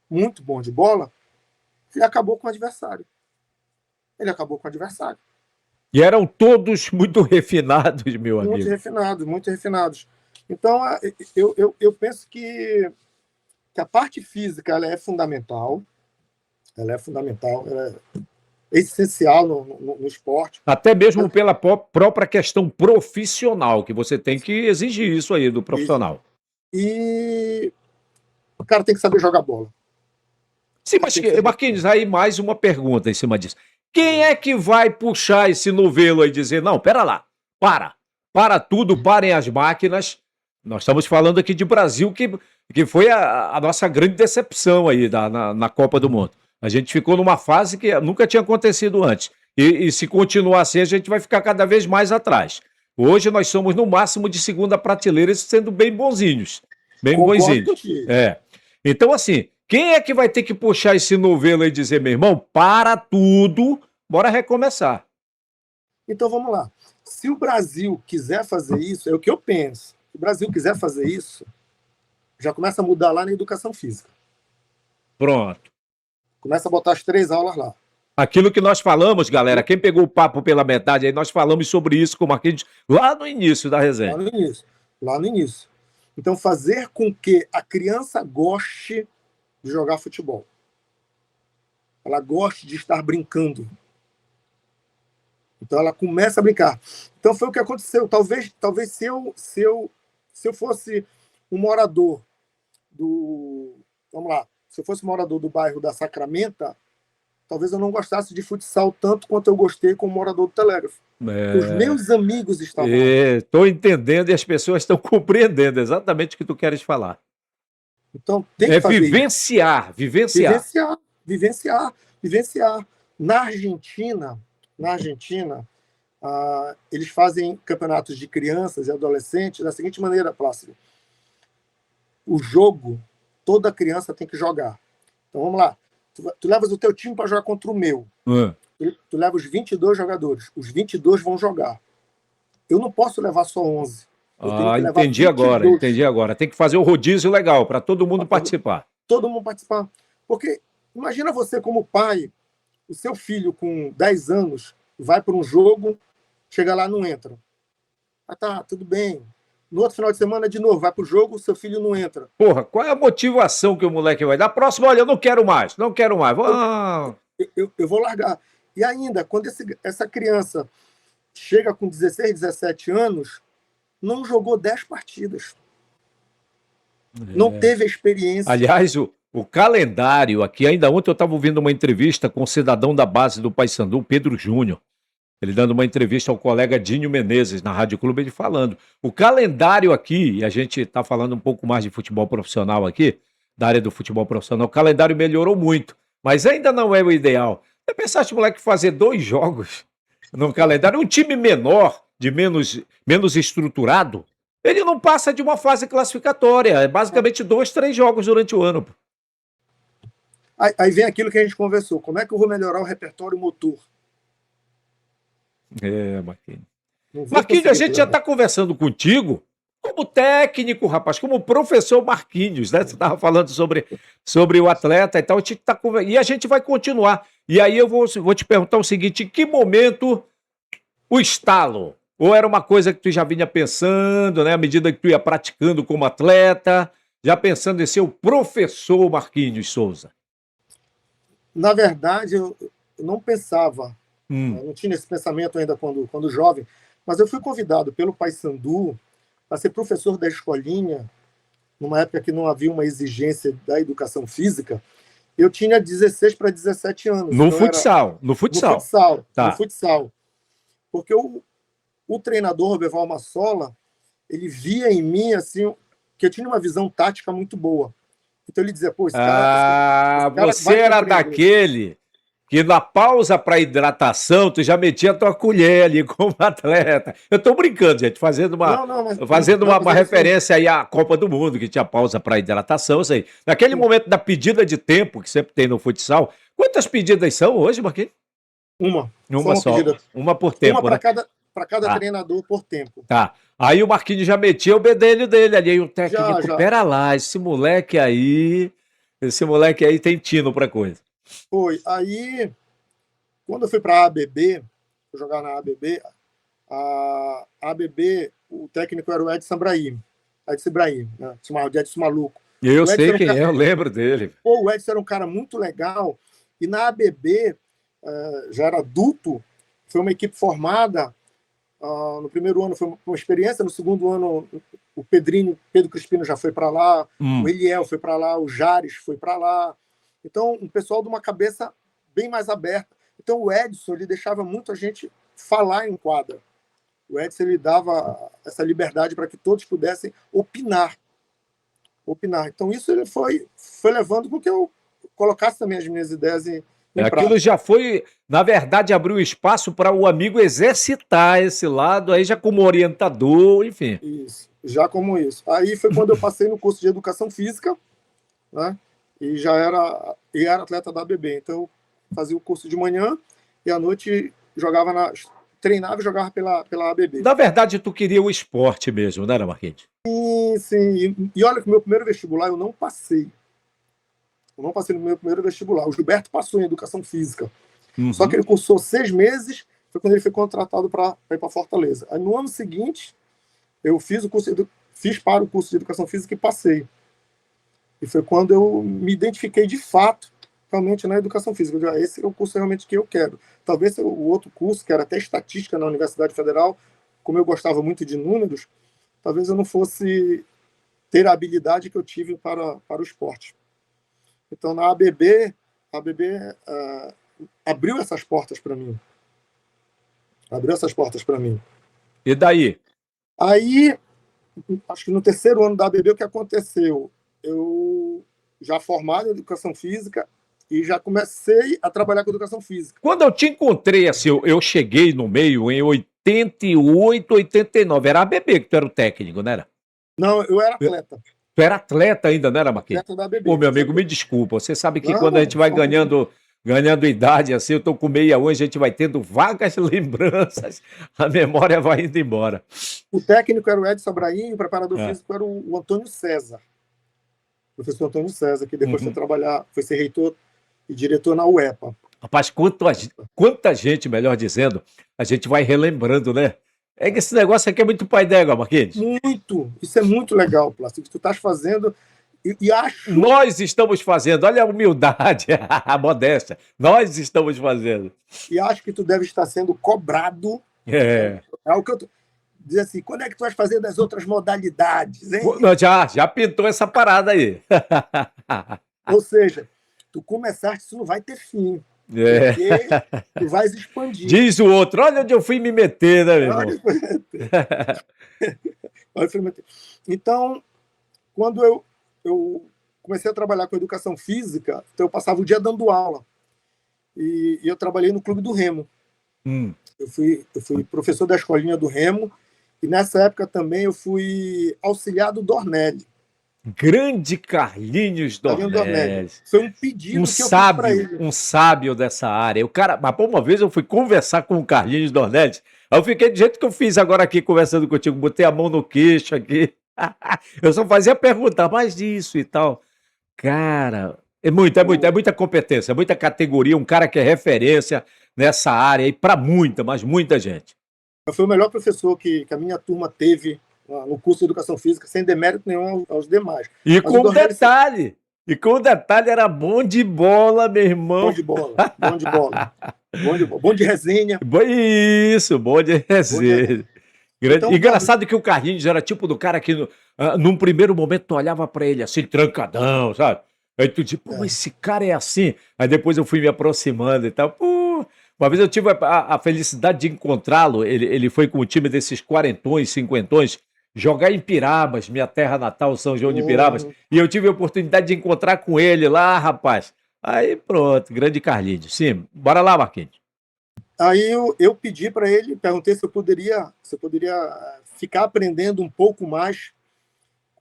ele acabou com o adversário. E eram todos muito refinados, meu amigo. Muito refinados. Então, eu penso que a parte física ela é fundamental. Ela é essencial no esporte. Até mesmo pela própria questão profissional, que você tem que exigir isso aí do profissional. E o cara tem que saber jogar bola. Sim, mas, Marquinhos, aí mais uma pergunta em cima disso. Quem é que vai puxar esse novelo aí e dizer, não, pera lá, para tudo, parem as máquinas. Nós estamos falando aqui de Brasil, que foi a nossa grande decepção aí na Copa do Mundo. A gente ficou numa fase que nunca tinha acontecido antes. E se continuar assim, a gente vai ficar cada vez mais atrás. Hoje nós somos no máximo de segunda prateleira, sendo bem bonzinhos. Então, assim, quem é que vai ter que puxar esse novelo aí e dizer, meu irmão, para tudo, bora recomeçar? Então vamos lá. Se o Brasil quiser fazer isso, é o que eu penso. Se o Brasil quiser fazer isso, já começa a mudar lá na educação física. Pronto. Começa a botar as 3 aulas lá. Aquilo que nós falamos, galera, quem pegou o papo pela metade aí, nós falamos sobre isso com o Marquinhos lá no início da resenha. Lá no início. Então, fazer com que a criança goste de jogar futebol. Ela goste de estar brincando. Então, ela começa a brincar. Então, foi o que aconteceu. Talvez se eu fosse um morador do... Vamos lá. Se eu fosse morador do bairro da Sacramenta, talvez eu não gostasse de futsal tanto quanto eu gostei como morador do Telégrafo. Os meus amigos estavam lá. Estou entendendo e as pessoas estão compreendendo exatamente o que tu queres falar. Então, tem que fazer vivenciar. Na Argentina, eles fazem campeonatos de crianças e adolescentes da seguinte maneira, Plácido. O jogo, toda criança tem que jogar. Então, vamos lá. Tu levas o teu time para jogar contra o meu. Tu leva os 22 jogadores. Os 22 vão jogar. Eu não posso levar só 11. Entendi agora. Tem que fazer o rodízio legal para todo mundo participar. Todo mundo participar. Porque imagina você como pai, o seu filho com 10 anos vai para um jogo, chega lá, não entra. Tá, tudo bem. No outro final de semana, de novo, vai pro jogo, seu filho não entra. Porra, qual é a motivação que o moleque vai dar? Próximo, olha, eu não quero mais. Eu vou largar. E ainda, quando essa criança chega com 16, 17 anos, não jogou 10 partidas. Não teve a experiência. Aliás, o calendário aqui, ainda ontem eu estava ouvindo uma entrevista com o cidadão da base do Paysandu, Pedro Júnior. Ele dando uma entrevista ao colega Dinho Menezes, na Rádio Clube, ele falando. O calendário aqui, e a gente está falando um pouco mais de futebol profissional aqui, da área do futebol profissional, o calendário melhorou muito, mas ainda não é o ideal. Já pensaste, moleque, fazer 2 jogos no calendário? Um time menor, de menos estruturado, ele não passa de uma fase classificatória. É basicamente 2, 3 jogos durante o ano. Aí vem aquilo que a gente conversou. Como é que eu vou melhorar o repertório motor? Marquinhos. Marquinhos, a gente já está conversando contigo como técnico, rapaz, como professor Marquinhos, né? Você estava falando sobre o atleta e tal. E a gente vai continuar. E aí eu vou te perguntar o seguinte: em que momento o estalo? Ou era uma coisa que tu já vinha pensando, né? À medida que tu ia praticando como atleta, já pensando em ser o professor Marquinhos Souza? Na verdade, eu não pensava Eu não tinha esse pensamento ainda quando jovem, mas eu fui convidado pelo Paysandu para ser professor da escolinha, numa época que não havia uma exigência da educação física. Eu tinha 16 para 17 anos. No Então futsal, no no futsal. futsal, no Tá. futsal. Porque o treinador, Roberval Massola, ele via em mim assim, que eu tinha uma visão tática muito boa. Então ele dizia, pô, esse Ah, cara você vai era compreender. daquele que na pausa para hidratação tu já metia a tua colher ali como atleta. Eu tô brincando, gente, fazendo uma, Não, não, mas, fazendo não, uma, mas uma é isso aí. referência aí à Copa do Mundo, que tinha pausa para hidratação, eu sei. Naquele Sim. momento da pedida de tempo que sempre tem no futsal, quantas pedidas são hoje, Marquinhos? Só Uma uma só, pedida. uma por Uma tempo, né? para cada Ah, treinador por tempo. tá. Aí o Marquinhos já metia o bedelho dele ali, aí o Já, técnico, já. pera lá, esse moleque aí tem tino pra coisa. Foi. Aí, quando eu fui para a ABB, jogar na ABB, a ABB, o técnico era o Edson Brahim. Edson Brahim, né? Chamava de Edson Maluco. Eu O Edson sei era um quem cara, é, eu lembro dele. o Edson era um cara muito legal. E na ABB, já era adulto, foi uma equipe formada. No primeiro ano foi uma experiência, no segundo ano o Pedro Crispino já foi para lá, o Hum. Eliel foi para lá, o Jares foi para lá. Então, um pessoal de uma cabeça bem mais aberta. Então, o Edson ele deixava muito a gente falar em quadra. O Edson ele dava essa liberdade para que todos pudessem opinar. Então, isso ele foi levando com que eu colocasse também as minhas ideias em Aquilo prática. já foi, na verdade, abriu espaço para o amigo exercitar esse lado, aí já como orientador, enfim. Isso, já como isso. Aí foi quando eu passei no curso de educação física, né? E era atleta da ABB. Então eu fazia o curso de manhã e à noite treinava e jogava pela ABB. Na verdade, tu queria o esporte mesmo, não era, Marquinhos? Sim, sim. E olha que o meu primeiro vestibular eu não passei. Eu não passei no meu primeiro vestibular. O Gilberto passou em educação física. Só que Uhum. ele cursou 6 meses, foi quando ele foi contratado para ir para Fortaleza. Aí no ano seguinte, eu fiz para o curso de educação física e passei. E foi quando eu me identifiquei de fato realmente na educação física. Eu digo, esse é o curso realmente que eu quero. Talvez o outro curso, que era até estatística na Universidade Federal, como eu gostava muito de números, talvez eu não fosse ter a habilidade que eu tive para o esporte. Então, na ABB, a ABB abriu essas portas para mim. Abriu essas portas para mim. E daí? Aí, acho que no terceiro ano da ABB, o que aconteceu? Eu já formado em educação física e já comecei a trabalhar com educação física. Quando eu te encontrei, assim, eu cheguei no meio em 88, 89, era a ABB que tu era o técnico, não era? Não, eu era atleta, Tu era atleta ainda, não era, Marquinhos? atleta da Pô, ABB. meu amigo, me desculpa. Você sabe que quando a Não, gente vai só um pouquinho. ganhando idade, assim, eu tô com 61, a gente vai tendo vagas lembranças, a memória vai indo embora. O técnico era o Edson Abraim, o preparador É. físico era o Antônio César, o professor Antônio César, que depois Uhum. foi ser reitor e diretor na UEPA. Rapaz, quanta gente, melhor dizendo, a gente vai relembrando, né? É que esse negócio aqui é muito pai d'égua, Marquinhos. Muito, isso é muito legal, Plástico, que tu estás fazendo, e acho, Nós estamos fazendo, olha a humildade, a modéstia. Nós estamos fazendo. que tu deve estar sendo cobrado. É. É o que eu dizer assim, quando é que tu vais fazer das outras modalidades, hein? Já pintou essa parada aí. Ou seja, tu começaste, isso não vai ter fim, É. porque tu vais expandir. Diz o outro, olha onde eu fui me meter, né, meu irmão? Então, quando eu comecei a trabalhar com educação física, então eu passava o dia dando aula. E eu trabalhei no Clube do Remo. Eu fui professor da escolinha do Remo, e nessa época também eu fui auxiliar do Dornelli. Grande Carlinhos Dornelli. Dornelles. Foi um pedido Um que eu fiz para sábio, ele. um sábio dessa área. O cara, mas por uma vez eu fui conversar com o Carlinhos Dornelles, aí eu fiquei do jeito que eu fiz agora aqui conversando contigo, botei a mão no queixo aqui. Eu só fazia perguntar mais disso e tal. Cara, é muita competência, é muita categoria, um cara que é referência nessa área aí para muita, mas muita gente. Foi o melhor professor que a minha turma teve no curso de educação física, sem demérito nenhum aos demais. E Mas o com um Dornelli, detalhe, E com o detalhe, era bom de bola, meu irmão. Bom de bola, bom de bola. Bom de bola, bom de resenha. Isso, bom de Bom de resenha. resenha. Então, Engraçado que o Carlinhos era tipo do cara que, num primeiro momento, tu olhava pra ele assim, trancadão, sabe? Aí tu dizia, pô, esse cara é assim. Aí depois eu fui me aproximando e tal. Pô, uma vez eu tive a felicidade de encontrá-lo. Ele foi com o time desses quarentões, cinquentões, jogar em Pirabas, minha terra natal, São João de Pirabas. E eu tive a oportunidade de encontrar com ele lá, rapaz. Aí pronto, grande Carlinhos. Sim, bora lá, Marquinhos. Aí eu pedi para ele, perguntei se eu poderia ficar aprendendo um pouco mais,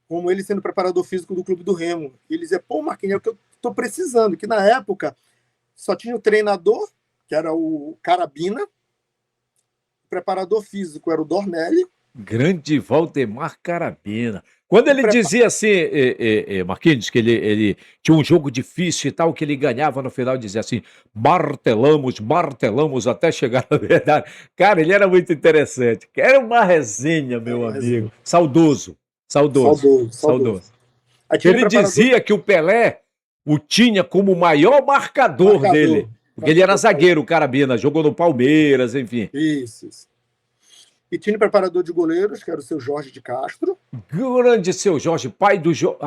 como ele sendo preparador físico do Clube do Remo. E ele dizia, pô, Marquinhos, é o que eu estou precisando, que na época só tinha o treinador, que era o Carabina, o preparador físico era o Dornelli. Grande Valdemar Carabina. Quando ele dizia assim, Marquinhos, que ele tinha um jogo difícil e tal, que ele ganhava no final, dizia assim, martelamos, martelamos até chegar na verdade. Cara, ele era muito interessante. Era uma resenha, meu amigo. Saudoso, saudoso, saudoso. Ele dizia que o Pelé o tinha como o maior marcador dele, porque ele era zagueiro, o Carabina, jogou no Palmeiras, enfim. Isso. E tinha o preparador de goleiros, que era o seu Jorge de Castro. Grande seu Jorge, pai do Jorge.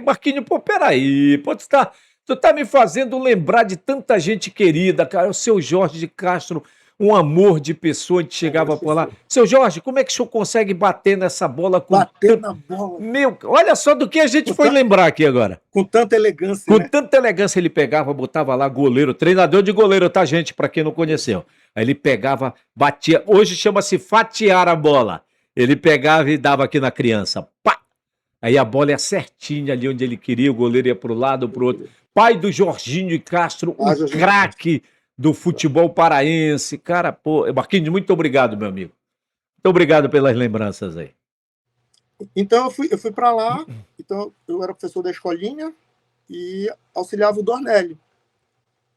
Marquinhos, pô, peraí. Pô, tu tá me fazendo lembrar de tanta gente querida, cara. O seu Jorge de Castro, um amor de pessoa, a gente chegava por lá. Seu Jorge, como é que o senhor consegue bater nessa bola com. Bater na bola. Meu, olha só do que a gente foi lembrar aqui agora. Com tanta elegância. Com tanta elegância, ele pegava, botava lá goleiro, treinador de goleiro, tá, gente, pra quem não conheceu. Aí ele pegava, batia, hoje chama-se fatiar a bola. Ele pegava e dava aqui na criança, pá! Aí a bola ia certinha ali onde ele queria, o goleiro ia pro lado ou pro outro. Pai do Jorginho Castro, um craque do futebol paraense. Cara, pô, Marquinhos, muito obrigado, meu amigo. Muito obrigado pelas lembranças aí. Então eu fui para lá, então eu era professor da escolinha e auxiliava o Dornelli.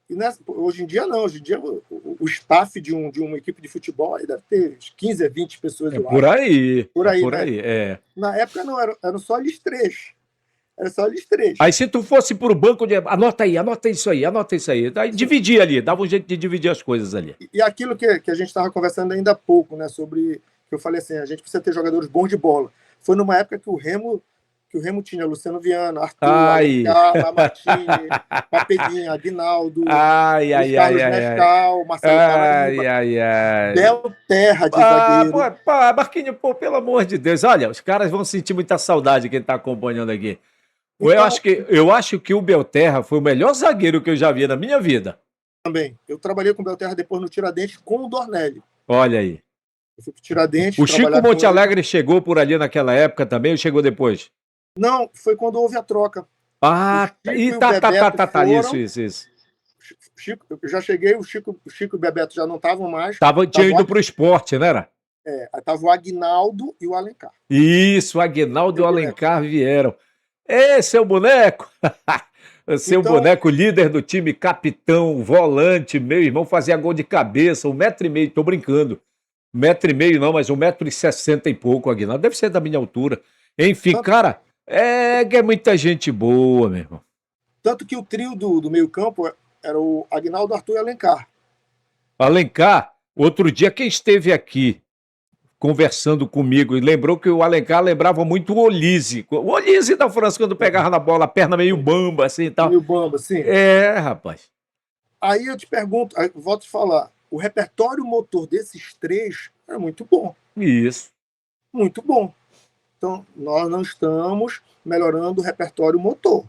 E hoje em dia não, hoje em dia o staff de uma equipe de futebol aí deve ter 15 a 20 pessoas lá. Por aí. Por aí, é. Na época não, eram só eles três. Era só eles três. Aí se tu fosse pro banco, anota isso aí. Aí dividia ali, dava um jeito de dividir as coisas ali. E aquilo que a gente estava conversando ainda há pouco, né, sobre, que eu falei assim, a gente precisa ter jogadores bons de bola. Foi numa época que o Remo tinha Luciano Viana, Arthur, Lamartine, Papelinha, Aguinaldo, Carlos Nescau, Marcelo Paraíba, Bel Terra de zagueiro. Marquinhos, pô, pelo amor de Deus, olha, os caras vão sentir muita saudade quem tá acompanhando aqui. Então, eu acho que o Belterra foi o melhor zagueiro que eu já vi na minha vida. Também. Eu trabalhei com o Belterra depois no Tiradentes com o Dornelli. Olha aí. Eu fui pro Tiradentes. O Chico Monte Alegre chegou por ali naquela época também ou chegou depois? Não, foi quando houve a troca. Ah, tá. Isso. Chico, eu já cheguei, o Chico e o Bebeto já não estavam mais. Tinha ido pro esporte, né? Era? Tava o Aguinaldo e o Alencar. Isso, o Aguinaldo e o Alencar vieram. Seu boneco! Seu boneco, líder do time, capitão, volante, meu irmão, fazia gol de cabeça, 1,5 m, tô brincando. 1,5 m não, mas 1,60 m e pouco, o Aguinaldo. Deve ser da minha altura. Enfim, cara, que é muita gente boa, meu irmão. Tanto que o trio do meio-campo era o Aguinaldo, Arthur e Alencar. Alencar, outro dia, quem esteve aqui conversando comigo e lembrou que o Alencar lembrava muito o Olise. O Olise da França, quando pegava na bola, a perna meio bamba, assim e tal. Meio bamba, sim. Rapaz. Aí eu te pergunto, volto a falar, o repertório motor desses três é muito bom. Isso. Muito bom. Então, nós não estamos melhorando o repertório motor.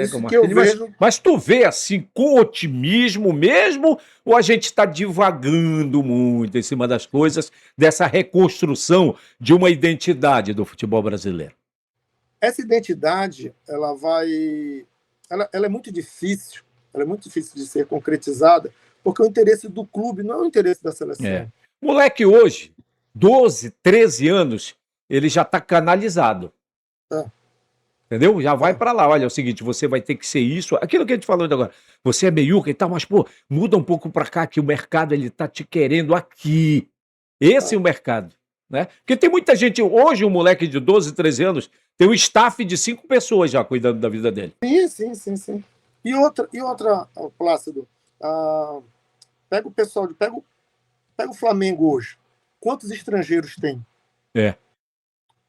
Isso que eu vejo... Mas tu vê assim, com otimismo mesmo, ou a gente está divagando muito em cima das coisas, dessa reconstrução de uma identidade do futebol brasileiro? Essa identidade, ela é muito difícil, de ser concretizada, porque o interesse do clube não é o interesse da seleção. Moleque hoje, 12, 13 anos, ele já está canalizado. Entendeu? Já vai para lá. Olha, é o seguinte, você vai ter que ser isso. Aquilo que a gente falou agora. Você é meiuca e tal, mas, pô, muda um pouco para cá, que o mercado, ele tá te querendo aqui. Esse é o mercado, né? Porque tem muita gente, hoje um moleque de 12, 13 anos, tem um staff de 5 pessoas já cuidando da vida dele. Sim. E outra, Plácido, pega o pessoal, pega o Flamengo hoje. Quantos estrangeiros tem? É.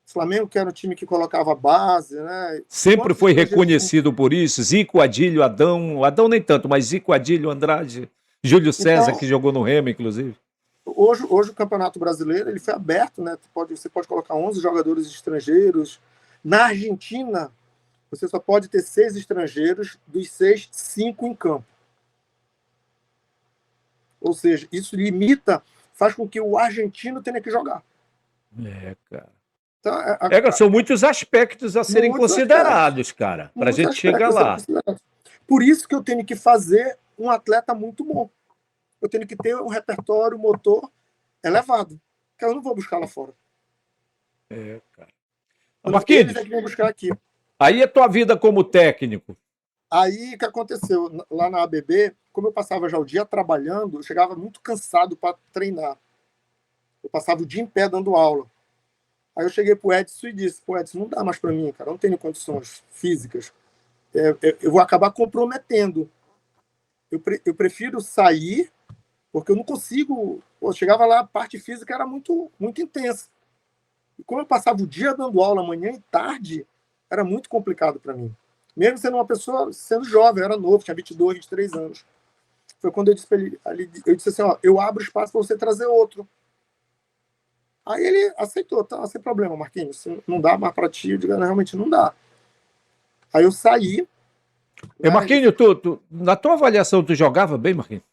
O Flamengo, que era um time que colocava base, né? Sempre foi reconhecido por isso. Zico, Adílio, Adão nem tanto, mas Zico, Adílio, Andrade, Júlio César, Então, que jogou no Remo, inclusive. hoje o Campeonato Brasileiro ele foi aberto, né? Você pode colocar 11 jogadores estrangeiros. Na Argentina, você só pode ter 6 estrangeiros, dos 6, 5 em campo. Ou seja, isso limita, faz com que o argentino tenha que jogar. Cara. Então, são muitos aspectos a serem considerados, cara, para a gente chegar lá. Por isso que eu tenho que fazer um atleta muito bom. Eu tenho que ter um repertório motor elevado, que eu não vou buscar lá fora. Cara. Marquinhos, eles é que vêm buscar aqui. Aí é tua vida como técnico. Aí o que aconteceu? Lá na ABB, como eu passava já o dia trabalhando, eu chegava muito cansado para treinar. Eu passava o dia em pé dando aula. Aí eu cheguei pro Edson e disse, Edson, não dá mais para mim, cara, eu não tenho condições físicas. Eu vou acabar comprometendo. Eu prefiro sair, porque eu não consigo... chegava lá, a parte física era muito, muito intensa. E como eu passava o dia dando aula, manhã e tarde, era muito complicado para mim. Mesmo sendo uma pessoa, sendo jovem, eu era novo, tinha 22, 23 anos. Foi quando eu disse para ele, eu disse assim, eu abro espaço para você trazer outro. Aí ele aceitou, tá, sem problema, Marquinhos, não dá mais para ti, eu digo, realmente não dá. Aí eu saí. Marquinhos, na tua avaliação, tu jogava bem, Marquinhos?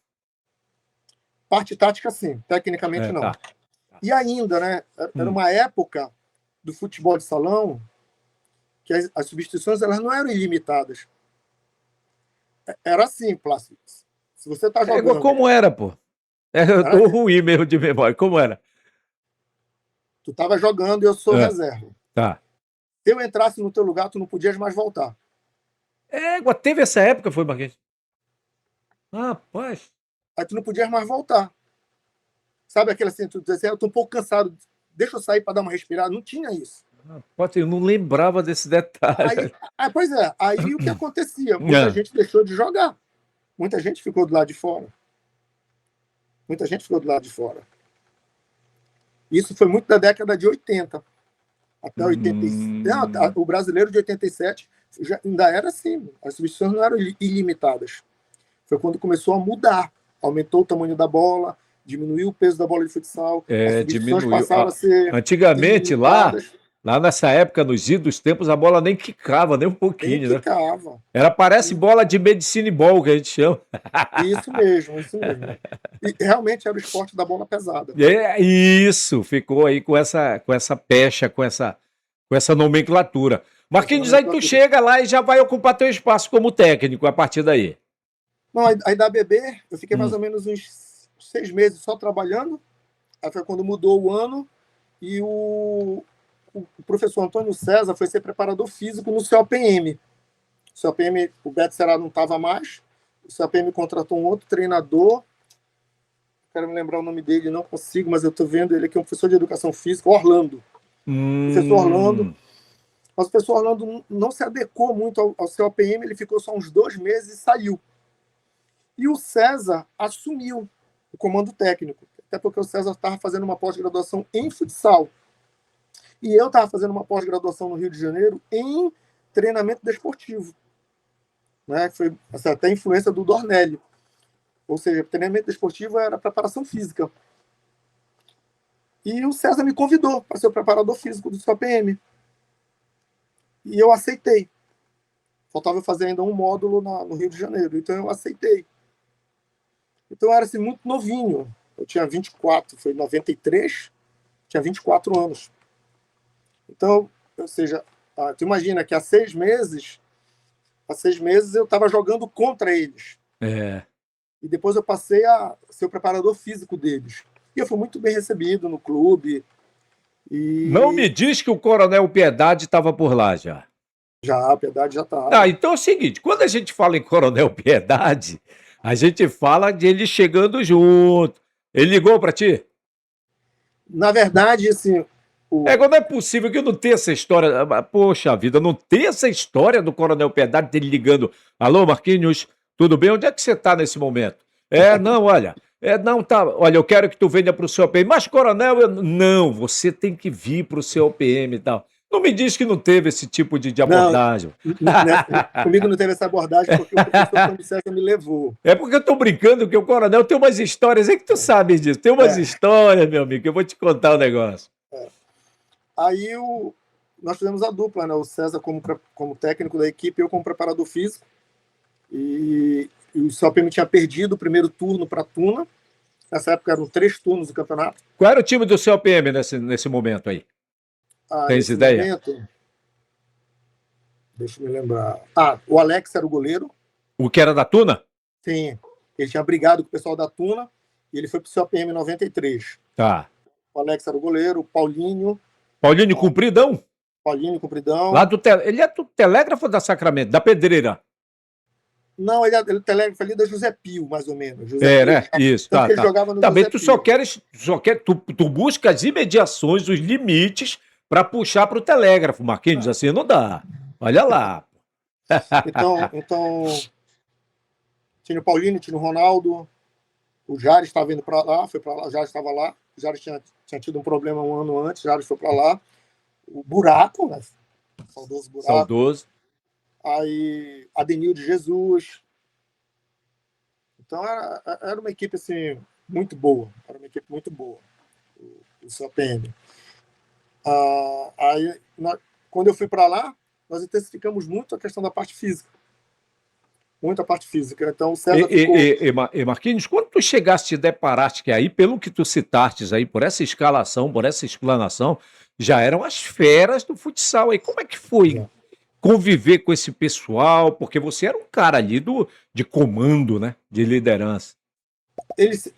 Parte tática, sim, tecnicamente não. Tá. E ainda, né, era uma época do futebol de salão que as substituições elas não eram ilimitadas. Era assim, Plácido. Se você tá jogando... Como era, pô? Eu tô ruim mesmo de memória, como era? Tu tava jogando e eu sou reserva. Tá. Se eu entrasse no teu lugar, tu não podias mais voltar. Teve essa época, foi, Marquinhos? Rapaz. Aí tu não podias mais voltar. Sabe aquele assim, tu diz assim, eu tô um pouco cansado, deixa eu sair para dar uma respirada. Não tinha isso. Eu não lembrava desse detalhe. Pois é, aí o que acontecia? Muita gente deixou de jogar. Muita gente ficou do lado de fora. Isso foi muito da década de 80. Até 87. O brasileiro de 87 ainda era assim. As substituições não eram ilimitadas. Foi quando começou a mudar. Aumentou o tamanho da bola, diminuiu o peso da bola de futsal. As substituições passaram a ser antigamente, lá nessa época, nos idos tempos, a bola nem quicava, nem um pouquinho, nem quicava. Parece bola de medicine ball, que a gente chama. Isso mesmo. E realmente era o esporte da bola pesada. Isso, ficou aí com essa pecha, com essa nomenclatura. Marquinhos, aí tu chega lá e já vai ocupar teu espaço como técnico a partir daí. Não, aí da ABB, eu fiquei mais ou menos uns 6 meses só trabalhando. Aí foi quando mudou o ano e o professor Antônio César foi ser preparador físico no COPM. O COPM, o Beto Será não estava mais. O COPM contratou um outro treinador. Quero me lembrar o nome dele, não consigo, mas eu estou vendo ele aqui, um professor de educação física, Orlando. Professor Orlando. Mas o professor Orlando não se adequou muito ao COPM, ele ficou só uns 2 meses e saiu. E o César assumiu o comando técnico, até porque o César estava fazendo uma pós-graduação em futsal. E eu estava fazendo uma pós-graduação no Rio de Janeiro em treinamento desportivo. Né? Foi até a influência do Dornélio. Ou seja, treinamento desportivo era preparação física. E o César me convidou para ser o preparador físico do COPM. E eu aceitei. Faltava eu fazer ainda um módulo no Rio de Janeiro. Então eu aceitei. Então eu era assim, muito novinho. Eu tinha 24, foi em 93, tinha 24 anos. Então, ou seja, tu imagina que há 6 meses eu estava jogando contra eles. E depois eu passei a ser o preparador físico deles. E eu fui muito bem recebido no clube. Não me diz que o Coronel Piedade estava por lá já. Já, a Piedade já estava. Então é o seguinte, quando a gente fala em Coronel Piedade, a gente fala de ele chegando junto. Ele ligou para ti? Na verdade, assim, Agora não é possível que eu não tenha essa história. Poxa vida, não tem essa história do Coronel Piedade dele ligando. Alô, Marquinhos, tudo bem? Onde é que você está nesse momento? Não, olha. Não, tá. Olha, eu quero que tu venha para o seu PM. Mas, Coronel, não, você tem que vir para o seu PM e tal. Não me diz que não teve esse tipo de abordagem. Comigo não teve essa abordagem porque o professor Antônio César me levou. É porque eu tô brincando que o Coronel tem umas histórias, é que tu sabes disso. Tem umas histórias, meu amigo, que eu vou te contar um negócio. Aí nós fizemos a dupla, né? O César como técnico da equipe, eu como preparador físico. E o COPM tinha perdido o primeiro turno para a Tuna. Nessa época eram 3 turnos do campeonato. Qual era o time do COPM nesse momento aí? Tens ideia? Momento, deixa eu me lembrar. O Alex era o goleiro. O que era da Tuna? Sim. Ele tinha brigado com o pessoal da Tuna e ele foi para o COPM em 93. Tá. O Alex era o goleiro, o Paulinho. Paulinho Compridão? Paulinho Compridão. Ele é do Telégrafo ou da Sacramento? Da Pedreira? Não, ele telégrafo ali da José Pio, mais ou menos. Né? Isso. Tá, ele jogava no também José tu Pio. tu busca as imediações, os limites para puxar para o Telégrafo, Marquinhos, assim não dá. Olha lá. Então tinha o Paulinho, tinha o Ronaldo, o Jares estava indo para lá, foi para lá, o Jares estava lá, o Jares tinha tido um problema um ano antes, o Jares foi para lá, o Buraco, né? Saudoso Buraco. Saudoso. Aí Adenil de Jesus. Então era uma equipe assim, muito boa, o COPM. Aí, quando eu fui para lá, nós intensificamos muito a questão da parte física. Muita parte física. Então, o César ficou... E Marquinhos, quando tu chegaste e deparaste que aí, pelo que tu citastes aí, por essa escalação, por essa explanação, já eram as feras do futsal aí. Como é que foi conviver com esse pessoal? Porque você era um cara ali de comando, né? De liderança. Eles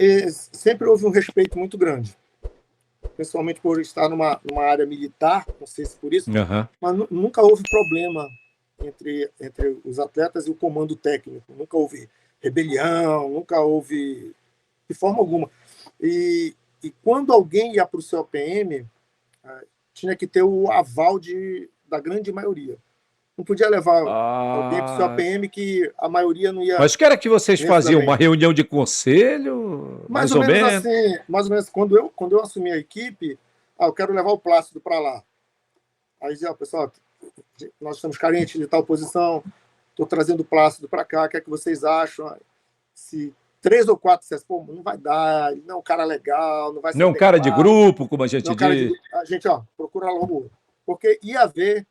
sempre houve um respeito muito grande. Principalmente por estar numa área militar, não sei se por isso, mas nunca houve problema entre os atletas e o comando técnico. Nunca houve rebelião, nunca houve de forma alguma. E quando alguém ia para o COPM, tinha que ter o aval da grande maioria. Não podia levar alguém para o COPM que a maioria não ia... Mas que era que vocês faziam? Uma reunião de conselho? Mais ou menos assim, mais ou menos. Quando eu assumi a equipe, eu quero levar o Plácido para lá. Aí dizia, pessoal, nós estamos carentes de tal posição, estou trazendo o Plácido para cá, o que é que vocês acham? Se 3 ou 4 dissessem, pô, não vai dar, ele não é um cara legal, não vai ser... Não é um cara de grupo, como a gente diz. A gente, procura logo, porque ia haver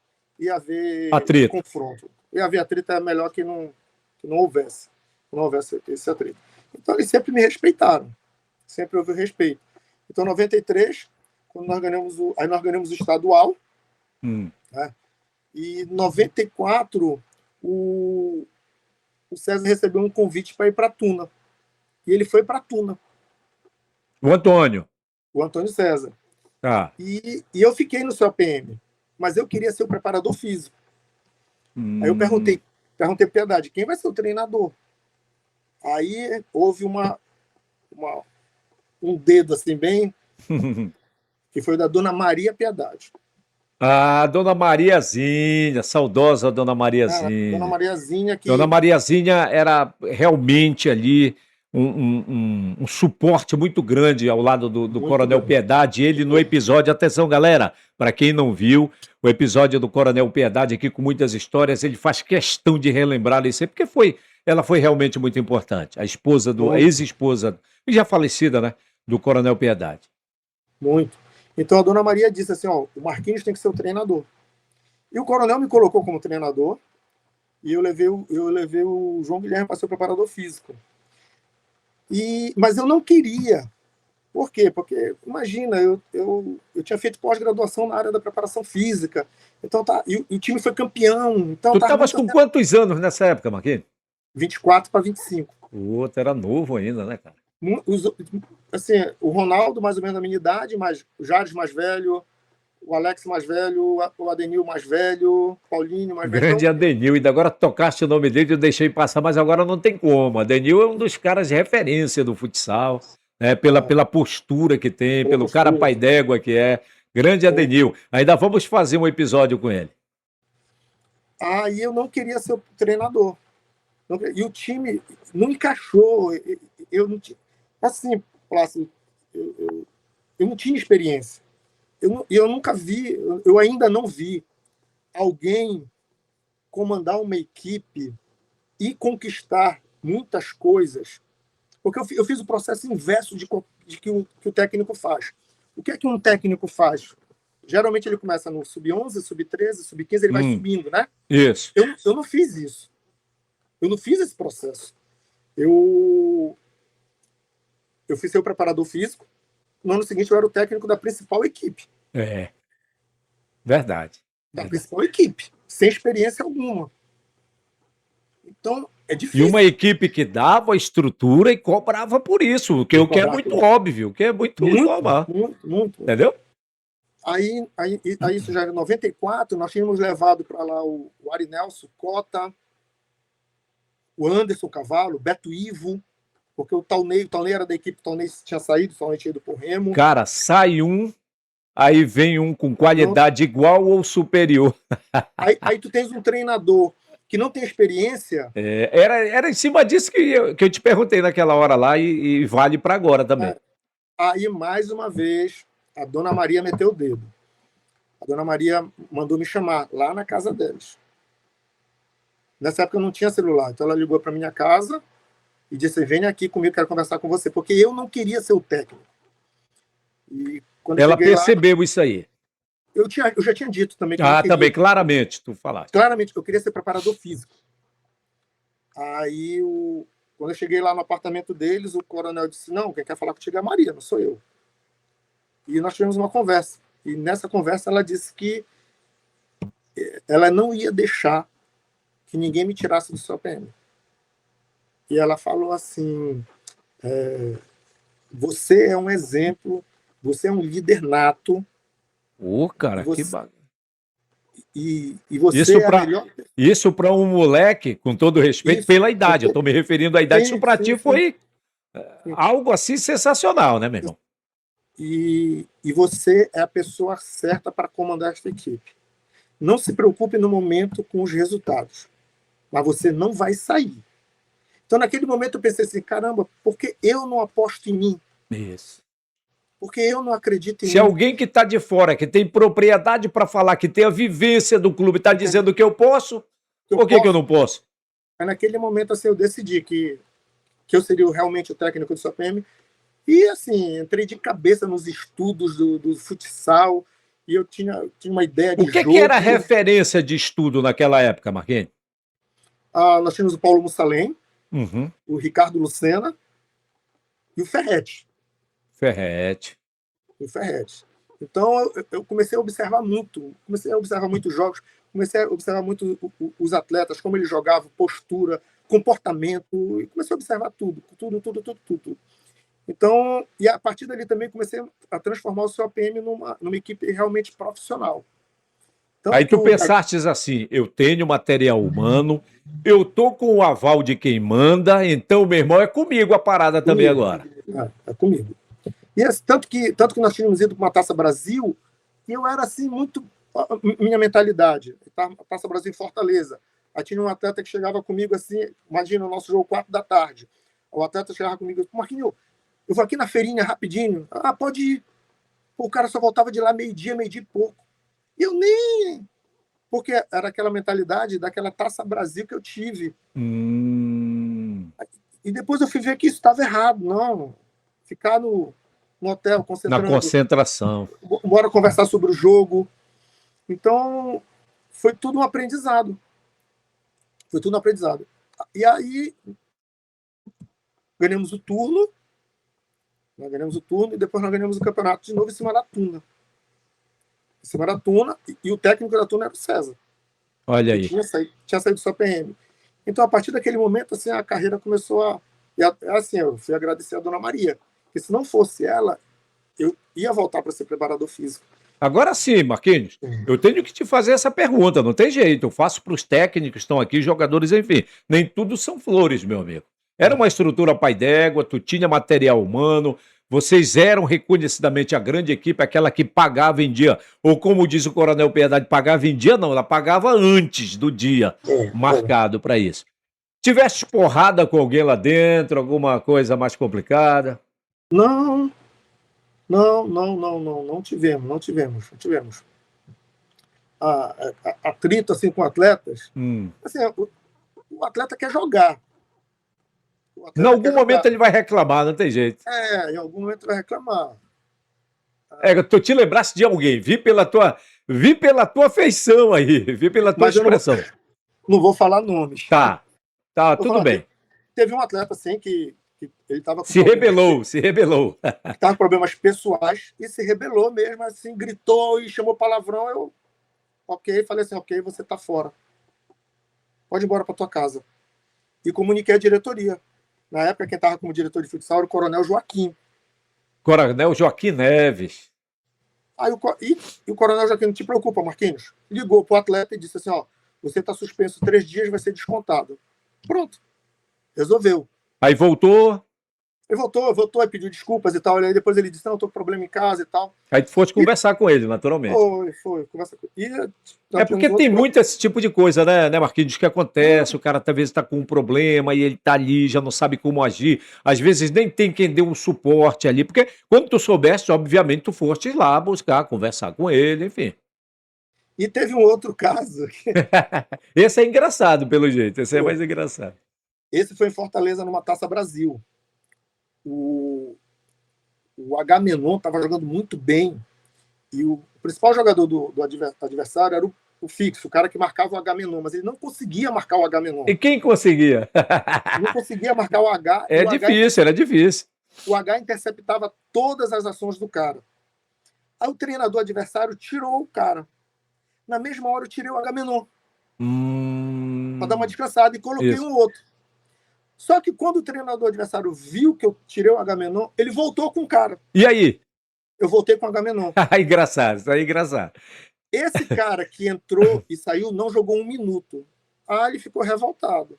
atrito. Confronto. Ia haver atrito, é melhor que não houvesse. Que não houvesse esse atrito. Então, eles sempre me respeitaram. Sempre houve respeito. Então, em 93, quando nós ganhamos o estadual, né? E em 94, o César recebeu um convite para ir para a Tuna. E ele foi para a Tuna. O Antônio César. E eu fiquei no COPM, mas eu queria ser o preparador físico. Aí eu perguntei para Piedade, quem vai ser o treinador? Aí houve um dedo assim bem, que foi da Dona Maria Piedade. Dona Mariazinha, saudosa Dona Mariazinha. Dona Mariazinha que... Dona Mariazinha era realmente ali um suporte muito grande ao lado do Coronel grande. Piedade. Ele no episódio, atenção galera, para quem não viu, o episódio do Coronel Piedade aqui com muitas histórias, ele faz questão de relembrar isso aí, porque ela foi realmente muito importante. A ex-esposa, já falecida, né, do Coronel Piedade. Muito. Então a Dona Maria disse assim, o Marquinhos tem que ser o treinador. E o Coronel me colocou como treinador e eu levei o João Guilherme para ser o preparador físico. Mas eu não queria. Por quê? Porque, imagina, eu tinha feito pós-graduação na área da preparação física. Então e o time foi campeão. Então, tu estavas com quantos anos nessa época, Marquinhos? 24 para 25. O outro era novo ainda, né, cara? Assim, o Ronaldo, mais ou menos da minha idade, mas o Jares mais velho, o Alex mais velho, o Adenil mais velho, o Paulinho mais velho. Grande Adenil, e agora tocaste o nome dele, eu deixei passar, mas agora não tem como. Adenil é um dos caras de referência do futsal, né? Pela postura que tem, pelo cara pai d'égua que é. Grande Adenil. Ainda vamos fazer um episódio com ele. Aí eu não queria ser o treinador. E o time não encaixou. Eu não tinha. Assim, Plácido, eu não tinha experiência. Eu nunca vi, eu ainda não vi alguém comandar uma equipe e conquistar muitas coisas. Porque eu fiz o processo inverso de que o técnico faz. O que é que um técnico faz? Geralmente ele começa no sub-11, sub-13, sub-15, ele vai subindo, né? Isso. Eu não fiz isso. Eu não fiz esse processo. Eu fui ser o preparador físico. No ano seguinte, eu era o técnico da principal equipe. Verdade. Da principal equipe, sem experiência alguma. Então, é difícil. E uma equipe que dava estrutura e cobrava por isso, o que é muito óbvio, o que é muito normal. Muito. Entendeu? Aí isso já era em 94, nós tínhamos levado para lá o Ari Nelson, Cota, o Anderson Cavalo, o Beto Ivo, porque o Taunay era da equipe, o Taunay tinha saído, o Taunay tinha ido pro Remo. Cara, sai um, aí vem um com qualidade igual ou superior. Aí tu tens um treinador que não tem experiência. Era em cima disso que eu te perguntei naquela hora lá e vale para agora também. Aí, mais uma vez, a Dona Maria meteu o dedo. A Dona Maria mandou me chamar lá na casa deles. Nessa época eu não tinha celular, então ela ligou para minha casa e disse: vem aqui comigo, quero conversar com você, porque eu não queria ser o técnico. E quando ela percebeu lá, isso aí. Eu já tinha dito também que também, claramente, tu falaste. Claramente, eu queria ser preparador físico. Aí, quando eu cheguei lá no apartamento deles, o coronel disse: não, quem quer falar contigo é a Maria, não sou eu. E nós tivemos uma conversa. E nessa conversa ela disse que ela não ia deixar que ninguém me tirasse do SOPM. E ela falou assim: você é um exemplo, você é um líder nato. Cara, que bacana. E você é a melhor... Isso para um moleque, com todo respeito, pela idade, eu estou me referindo à idade, isso para ti foi algo assim sensacional, né, meu irmão? E você é a pessoa certa para comandar esta equipe. Não se preocupe no momento com os resultados, mas você não vai sair. Então, naquele momento, eu pensei assim: caramba, por que eu não aposto em mim? Isso. Porque eu não acredito em mim. Se alguém que está de fora, que tem propriedade para falar, que tem a vivência do clube, está dizendo que eu posso, por que eu não posso? Aí, naquele momento, assim, eu decidi que eu seria realmente o técnico do SOPM. E, assim, entrei de cabeça nos estudos do futsal. E eu tinha uma ideia de jogo. O que era referência de estudo naquela época, Marquinhos? Nós tínhamos o Paulo Mussalem, o Ricardo Lucena e o Ferretti. O Ferretti. Então, eu comecei a observar muito. Comecei a observar muitos jogos. Comecei a observar muito os atletas, como eles jogavam, postura, comportamento. E comecei a observar tudo. Então, e a partir dali também comecei a transformar o SOPM numa equipe realmente profissional. Então, aí tu pensastes assim: eu tenho material humano, eu tô com o aval de quem manda, então, meu irmão, é comigo a parada também agora. É comigo. E tanto que nós tínhamos ido para uma Taça Brasil, e eu era assim, muito... Minha mentalidade, a Taça Brasil em Fortaleza. Aí tinha um atleta que chegava comigo assim, imagina o nosso jogo 4 da tarde. O atleta chegava comigo: Marquinhos, eu vou aqui na feirinha rapidinho. Pode ir. O cara só voltava de lá meio-dia e pouco. E eu nem... Porque era aquela mentalidade daquela Taça Brasil que eu tive. E depois eu fui ver que isso estava errado. Não, ficar no hotel, concentrando. Na concentração. Bora conversar sobre o jogo. Então, foi tudo um aprendizado. E aí, ganhamos o turno. E depois nós ganhamos o campeonato de novo em cima da Tuna. E o técnico da Tuna era o César. Olha aí. Tinha saído do SOPM. Então, a partir daquele momento, assim, a carreira começou a... Assim, eu fui agradecer a Dona Maria. Porque se não fosse ela, eu ia voltar para ser preparador físico. Agora sim, Marquinhos, eu tenho que te fazer essa pergunta, não tem jeito. Eu faço para os técnicos que estão aqui, jogadores, enfim. Nem tudo são flores, meu amigo. Era uma estrutura pai d'égua, tu tinha material humano, vocês eram reconhecidamente a grande equipe, aquela que pagava em dia, ou como diz o Coronel Piedade, pagava em dia, não, ela pagava antes do dia É. marcado para isso. Tiveste porrada com alguém lá dentro, alguma coisa mais complicada? Não, não tivemos, não tivemos. Atrito assim com atletas, assim, o atleta quer jogar. O Em atleta algum quer jogar. momento ele vai reclamar, não tem jeito. Em algum momento vai reclamar. Tu te lembrasse de alguém, vi pela tua feição aí, vi pela tua Mas eu expressão. não vou falar nomes. Tá, Vou tudo falar, bem. teve um atleta assim que ele estava com Se rebelou. tava com problemas pessoais e se rebelou mesmo, assim, gritou e chamou palavrão. Eu, falei assim, ok, você tá fora. Pode ir embora para tua casa. E comuniquei à diretoria. Na época, quem estava como diretor de futsal era o Coronel Joaquim. Coronel Joaquim Neves. Aí o Coronel Joaquim, não te preocupa, Marquinhos. Ligou pro atleta e disse assim, ó, você está suspenso 3 dias, vai ser descontado. Pronto. Resolveu. Aí voltou. Ele voltou e pediu desculpas e tal. E aí depois ele disse, não, eu tô com problema em casa e tal. Aí tu foste conversar com ele, naturalmente. Foi. Conversa com ele. É porque tem muito esse tipo de coisa, né, Marquinhos, que acontece, o cara às vezes está com um problema e ele tá ali, já não sabe como agir, às vezes nem tem quem dê um suporte ali, porque quando tu soubeste, obviamente tu foste lá buscar, conversar com ele, enfim. E teve um outro caso. Esse é engraçado, pelo jeito, esse é mais engraçado. Esse foi em Fortaleza, numa Taça Brasil. O Agamenon estava jogando muito bem e o principal jogador do adversário era o fixo, o cara que marcava o Agamenon, mas ele não conseguia marcar o Agamenon. E quem conseguia? Não conseguia marcar o H. Era difícil. O H interceptava todas as ações do cara. Aí o treinador adversário tirou o cara. Na mesma hora eu tirei o Agamenon. Para dar uma descansada e coloquei um outro. Só que quando o treinador adversário viu que eu tirei o Agamenon, ele voltou com o cara. E aí? Eu voltei com o Agamenon. Engraçado, isso aí é engraçado. Esse cara que entrou e saiu não jogou 1 minuto. Ele ficou revoltado.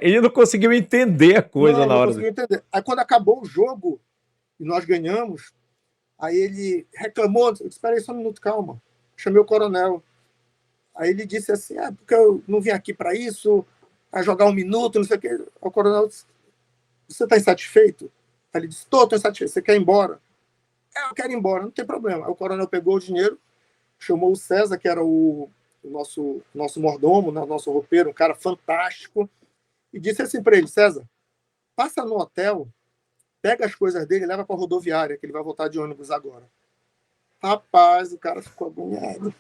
Ele não conseguiu entender a coisa na hora. Não conseguiu entender. Aí quando acabou o jogo e nós ganhamos, aí ele reclamou, eu disse, espera aí só um minuto, calma. Chamei o coronel. Aí ele disse assim, porque eu não vim aqui para isso, a jogar 1 minuto, não sei o quê. O coronel disse, você está insatisfeito? Aí ele disse, estou insatisfeito, você quer ir embora? Eu quero ir embora, não tem problema. Aí o coronel pegou o dinheiro, chamou o César, que era o nosso mordomo, né, nosso roupeiro, um cara fantástico, e disse assim para ele, César, passa no hotel, pega as coisas dele e leva para a rodoviária, que ele vai voltar de ônibus agora. Rapaz, o cara ficou agoniado.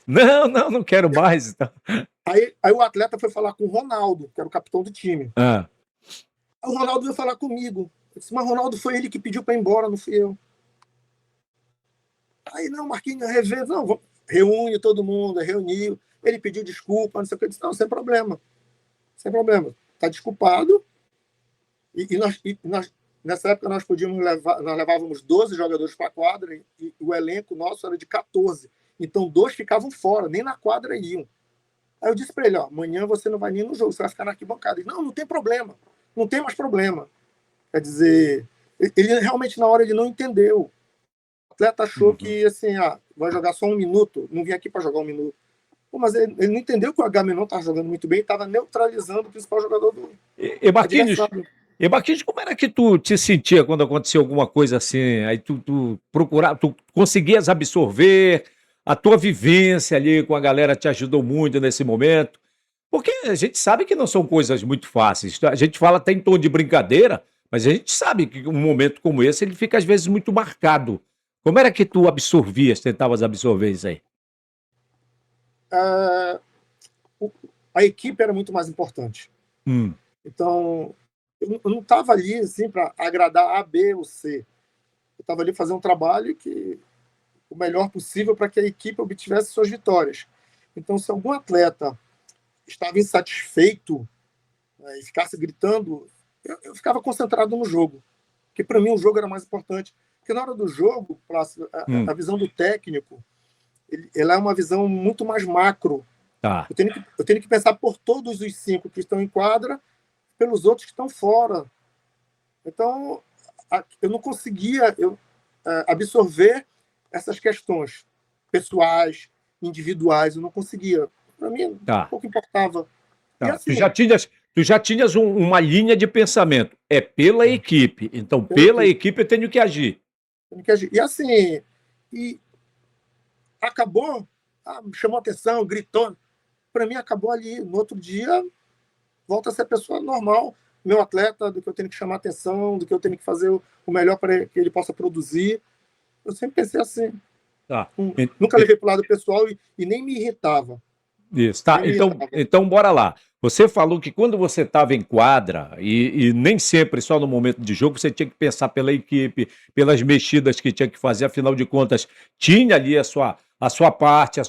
Não quero mais. Então. Aí o atleta foi falar com o Ronaldo, que era o capitão do time. Aí o Ronaldo veio falar comigo. Eu disse, mas Ronaldo foi ele que pediu para ir embora, não fui eu. Aí, não, Marquinhos, rever, não, reúne todo mundo, reuniu. Ele pediu desculpa, não sei o que. Eu disse, não, sem problema. Está desculpado. E nós, nessa época, nós levávamos 12 jogadores para a quadra e o elenco nosso era de 14. Então, 2 ficavam fora, nem na quadra iam. Aí eu disse para ele, amanhã você não vai nem no jogo, você vai ficar na arquibancada. Ele, não tem problema, não tem mais problema. Quer dizer, ele realmente, na hora, ele não entendeu. O atleta achou que, assim, vai jogar só 1 minuto, não vim aqui para jogar 1 minuto. Mas ele não entendeu que o Agamenon estava jogando muito bem, estava neutralizando o principal jogador do E Marquinhos, como era que tu te sentia quando acontecia alguma coisa assim? Aí tu conseguias absorver, a tua vivência ali com a galera te ajudou muito nesse momento? Porque a gente sabe que não são coisas muito fáceis. A gente fala até em tom de brincadeira, mas a gente sabe que um momento como esse ele fica às vezes muito marcado. Como era que tu tentavas absorver isso aí? A equipe era muito mais importante. Então, eu não estava ali assim, para agradar A, B ou C. Eu estava ali fazendo um trabalho o melhor possível para que a equipe obtivesse suas vitórias. Então, se algum atleta estava insatisfeito e ficasse gritando, eu ficava concentrado no jogo. Porque, para mim, o jogo era mais importante. Porque, na hora do jogo, a visão do técnico ela é uma visão muito mais macro. Eu tenho que pensar por todos os 5 que estão em quadra, pelos outros que estão fora. Então, eu não conseguia absorver essas questões pessoais, individuais, eu não conseguia. Para mim, Tá, pouco importava. E tá. assim, Tu já tinhas uma linha de pensamento. É pela equipe. Então, pela pela equipe, equipe eu tenho que agir. e assim, e acabou, chamou atenção, gritou. Para mim, acabou ali. No outro dia, volta a ser pessoa normal, meu atleta, do que eu tenho que chamar atenção, do que eu tenho que fazer o melhor para que ele possa produzir. Eu sempre pensei assim. Tá. Nunca levei para o lado pessoal e nem me irritava. Isso, tá. Nem me irritava. Então bora lá. Você falou que quando você estava em quadra, e nem sempre, só no momento de jogo, você tinha que pensar pela equipe, pelas mexidas que tinha que fazer, afinal de contas, tinha ali a sua parte, a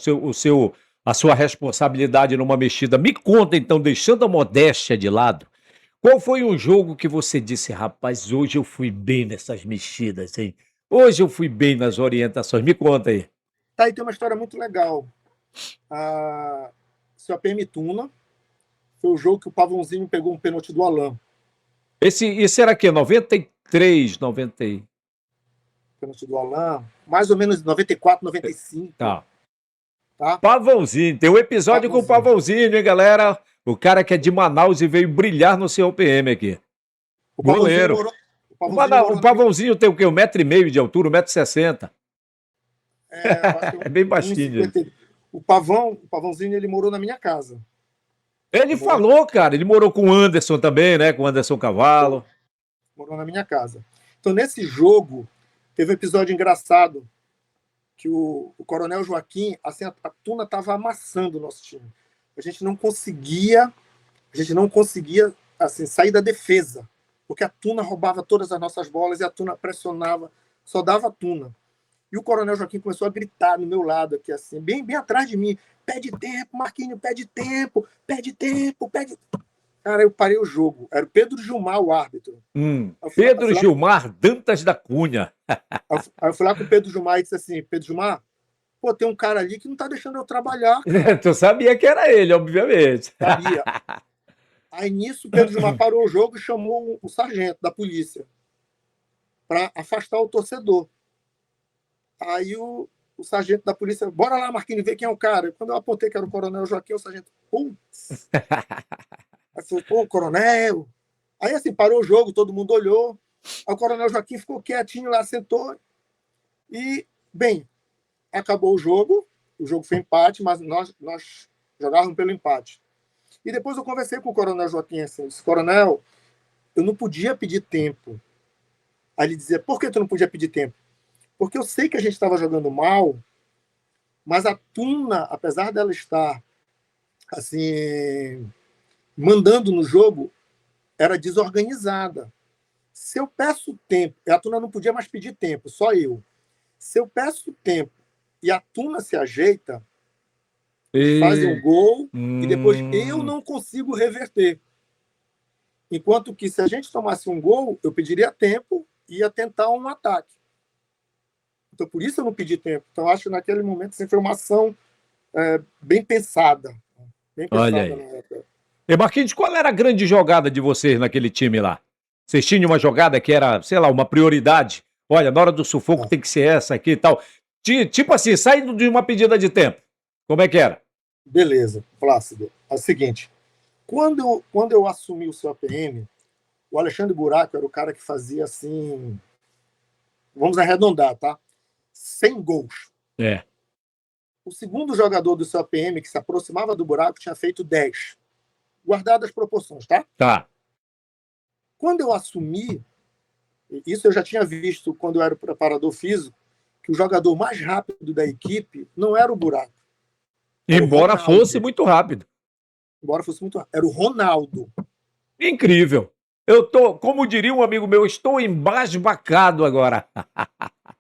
sua responsabilidade numa mexida. Me conta, então, deixando a modéstia de lado, qual foi um jogo que você disse, rapaz, hoje eu fui bem nessas mexidas, hein? Hoje eu fui bem nas orientações. Me conta aí. Tá, aí tem uma história muito legal. A COPM Tuna foi o jogo que o Pavãozinho pegou um pênalti do Alain. Esse era aqui, 93, 90. Pênalti do Alain, mais ou menos 94, 95. Tá. Tá? Pavãozinho, tem um episódio com o Pavãozinho. Pavãozinho, hein, galera? O cara que é de Manaus e veio brilhar no seu PM aqui. O Pavãozinho Goleiro. morou, O Pavãozinho tem o quê? 1,5 m de altura, 1,60 m. eu acho que É bem baixinho. 1,50 m. O Pavãozinho, ele morou na minha casa. Ele falou, cara, ele morou com o Anderson também, né? Com o Anderson Cavalo. Morou na minha casa. Então, nesse jogo, teve um episódio engraçado que o Coronel Joaquim, assim, a Tuna estava amassando o nosso time. A gente não conseguia assim, sair da defesa, porque a Tuna roubava todas as nossas bolas e a Tuna pressionava, só dava a Tuna. E o Coronel Joaquim começou a gritar no meu lado, aqui assim, bem atrás de mim: pede tempo, Marquinhos, pede tempo, pede tempo, pede. Cara, eu parei o jogo. Era o Pedro Gilmar, o árbitro. Pedro Gilmar Dantas da Cunha. Aí eu fui lá com o Pedro Gilmar e disse assim: Pedro Gilmar, pô, tem um cara ali que não tá deixando eu trabalhar. Tu sabia que era ele, obviamente. Sabia. Aí nisso, o Pedro Gilmar parou o jogo e chamou o sargento da polícia para afastar o torcedor. Aí o sargento da polícia: bora lá, Marquinhos, ver quem é o cara. Quando eu apontei que era o Coronel Joaquim, o sargento: putz. Aí falei: pô, Coronel. Aí assim, parou o jogo, todo mundo olhou. Aí o Coronel Joaquim ficou quietinho lá, sentou. E, bem, acabou o jogo foi empate, mas nós jogávamos pelo empate. E depois eu conversei com o Coronel Joaquim assim, disse: Coronel, eu não podia pedir tempo. Aí ele dizia: por que tu não podia pedir tempo? Porque eu sei que a gente estava jogando mal, mas a Tuna, apesar dela estar assim mandando no jogo, era desorganizada. Se eu peço tempo, a Tuna não podia mais pedir tempo, só eu. Se eu peço tempo e a Tuna se ajeita, eles fazem um gol e depois eu não consigo reverter. Enquanto que se a gente tomasse um gol, eu pediria tempo e ia tentar um ataque. Então, por isso eu não pedi tempo. Então, acho que naquele momento assim, foi uma ação bem pensada. Bem pensada. Olha aí. E Marquinhos, qual era a grande jogada de vocês naquele time lá? Vocês tinham uma jogada que era, sei lá, uma prioridade? Olha, na hora do sufoco tem que ser essa aqui e tal. Tipo assim, saindo de uma pedida de tempo. Como é que era? Beleza, Plácido. É o seguinte, quando eu assumi o COPM, o Alexandre Buraco era o cara que fazia assim, vamos arredondar, tá? 100 gols. É. O segundo jogador do COPM que se aproximava do Buraco tinha feito 10. Guardado as proporções, tá? Tá. Quando eu assumi, isso eu já tinha visto quando eu era o preparador físico, que o jogador mais rápido da equipe não era o Buraco. Embora fosse muito rápido. Era o Ronaldo. Incrível. Eu tô, como diria um amigo meu, estou embasbacado agora.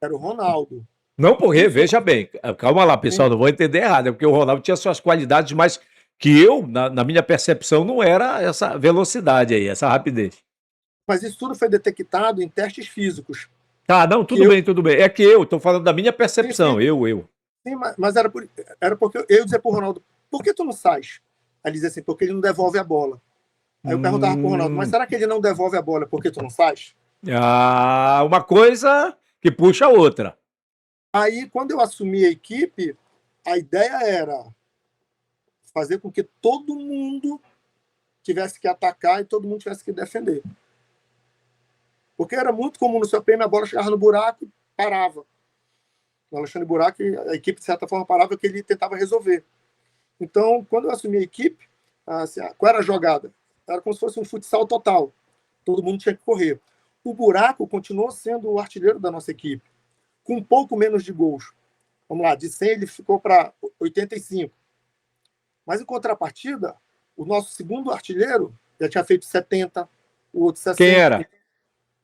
Era o Ronaldo. Não, porque, veja bem, calma lá, pessoal, não vou entender errado, é porque o Ronaldo tinha suas qualidades, mas que eu, na minha percepção, não era essa velocidade aí, essa rapidez. Mas isso tudo foi detectado em testes físicos. Tá, não, tudo bem, tudo bem. É que eu estou falando da minha percepção, sim. eu. Sim, mas era porque eu dizia pro Ronaldo: por que tu não sais? Aí ele dizia assim: porque ele não devolve a bola. Aí eu perguntava pro Ronaldo: mas será que ele não devolve a bola porque tu não sais? Ah, uma coisa que puxa a outra. Aí, quando eu assumi a equipe, a ideia era fazer com que todo mundo tivesse que atacar e todo mundo tivesse que defender. Porque era muito comum no seu PM a bola chegava no buraco e parava. No Alexandre Buraco, a equipe, de certa forma, parava que ele tentava resolver. Então, quando eu assumi a equipe, assim, qual era a jogada? Era como se fosse um futsal total. Todo mundo tinha que correr. O Buraco continuou sendo o artilheiro da nossa equipe, com um pouco menos de gols. Vamos lá, de 100 ele ficou para 85. Mas, em contrapartida, o nosso segundo artilheiro já tinha feito 70, o outro Quem 60. era?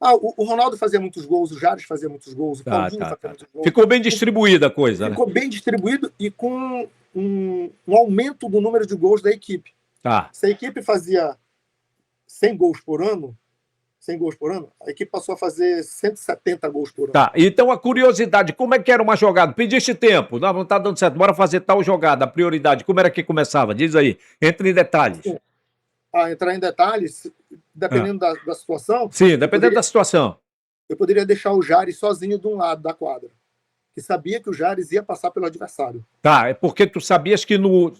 O Ronaldo fazia muitos gols, o Jales fazia muitos gols, o Tá, Paulinho tá, fazia tá. muitos gols. Ficou bem distribuída a coisa, né? Ficou bem distribuído e com um aumento do número de gols da equipe. Tá. Se a equipe fazia 100 gols por ano, 100 gols por ano, a equipe passou a fazer 170 gols por ano. Tá, então a curiosidade, como é que era uma jogada? Pediste tempo, não tá dando certo, bora fazer tal jogada, a prioridade, como era que começava? Diz aí, entre em detalhes. Sim. Entrar em detalhes, dependendo da situação, Sim, dependendo da situação. eu poderia deixar o Jares sozinho de um lado da quadra, que sabia que o Jares ia passar pelo adversário. Tá, é porque tu sabias que no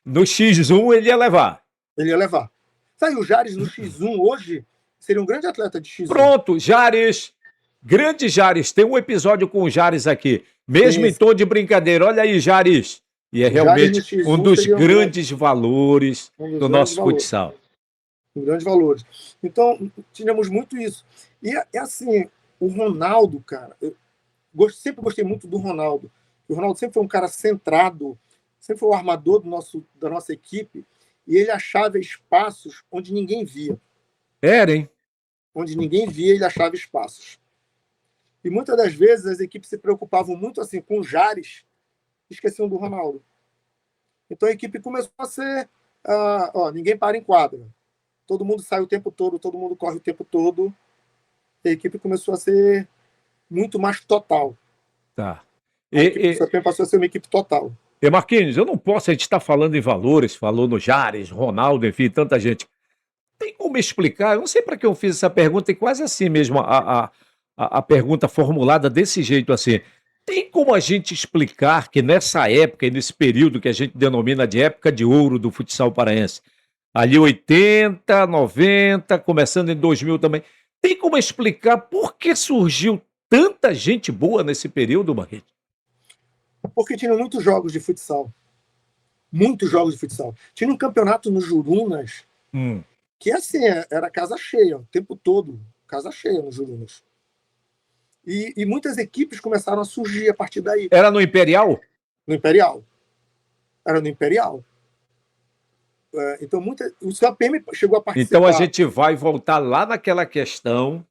X1 ele ia levar. Ele ia levar. Tá, e o Jares no X1 hoje seria um grande atleta de X1. Pronto, Jares, grande Jares, tem um episódio com o Jares aqui, mesmo Sim, em tom de brincadeira, olha aí, Jares. E é realmente um dos grandes valores do nosso futsal. Grandes valores. Então, tínhamos muito isso. E é assim, o Ronaldo, cara, sempre gostei muito do Ronaldo. O Ronaldo sempre foi um cara centrado, sempre foi o armador da nossa equipe, e ele achava espaços onde ninguém via. Era, hein? Onde ninguém via, ele achava espaços. E muitas das vezes as equipes se preocupavam muito assim com o Jares, esqueciam do Ronaldo. Então a equipe começou a ser, ninguém para em quadra. Todo mundo sai o tempo todo, todo mundo corre o tempo todo. E a equipe começou a ser muito mais total. Tá. A equipe passou a ser uma equipe total. E Marquinhos, eu não posso, a gente está falando em valores, falou no Jares, Ronaldo, enfim, tanta gente. Tem como explicar? Eu não sei para que eu fiz essa pergunta, e quase assim mesmo a pergunta formulada desse jeito assim. Tem como a gente explicar que nessa época e nesse período que a gente denomina de época de ouro do futsal paraense, ali 80, 90, começando em 2000 também, tem como explicar por que surgiu tanta gente boa nesse período, Marquinhos? Porque tinham muitos jogos de futsal. Muitos jogos de futsal. Tinha um campeonato no Jurunas que, assim, era casa cheia, o tempo todo. Casa cheia no Jurunas. E muitas equipes começaram a surgir a partir daí. Era no Imperial? No Imperial. Era no Imperial. Então, o CAPM chegou a participar. Então a gente vai voltar lá naquela questão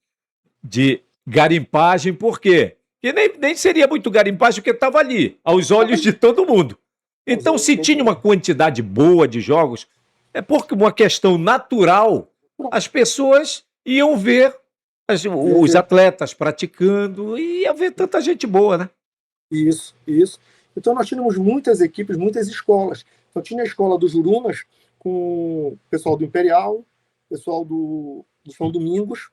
de garimpagem, por quê? Porque nem seria muito garimpagem, porque estava ali, aos olhos de todo mundo. Então, se tinha uma quantidade boa de jogos, é porque uma questão natural, as pessoas iam ver os atletas praticando e ia ver tanta gente boa, né? Isso. Então nós tínhamos muitas equipes, muitas escolas. Então tinha a escola do Jurunas com o pessoal do Imperial, pessoal do São Domingos,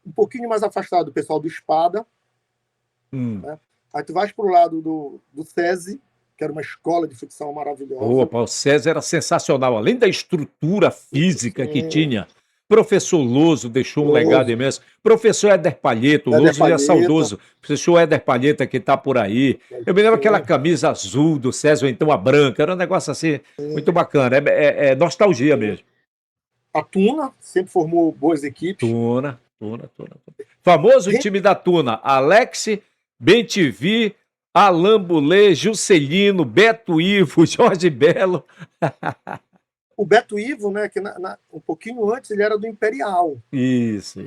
um pouquinho mais afastado o pessoal do Espada. Né? Aí tu vais para o lado do SESI, que era uma escola de futsal maravilhosa. Opa, o César era sensacional, além da estrutura física que tinha. Professor Loso deixou um legado imenso. Professor Éder Palheta, o Loso é saudoso. Professor Éder Palheta, que está por aí. Eu me lembro aquela camisa azul do César, ou então a branca. Era um negócio assim, muito bacana. É nostalgia mesmo. A Tuna sempre formou boas equipes. Tuna. Famoso time da Tuna. Alex, Bentivi, Alain Boulay, Juscelino, Beto Ivo, Jorge Belo. O Beto Ivo, né, que um pouquinho antes ele era do Imperial. Isso.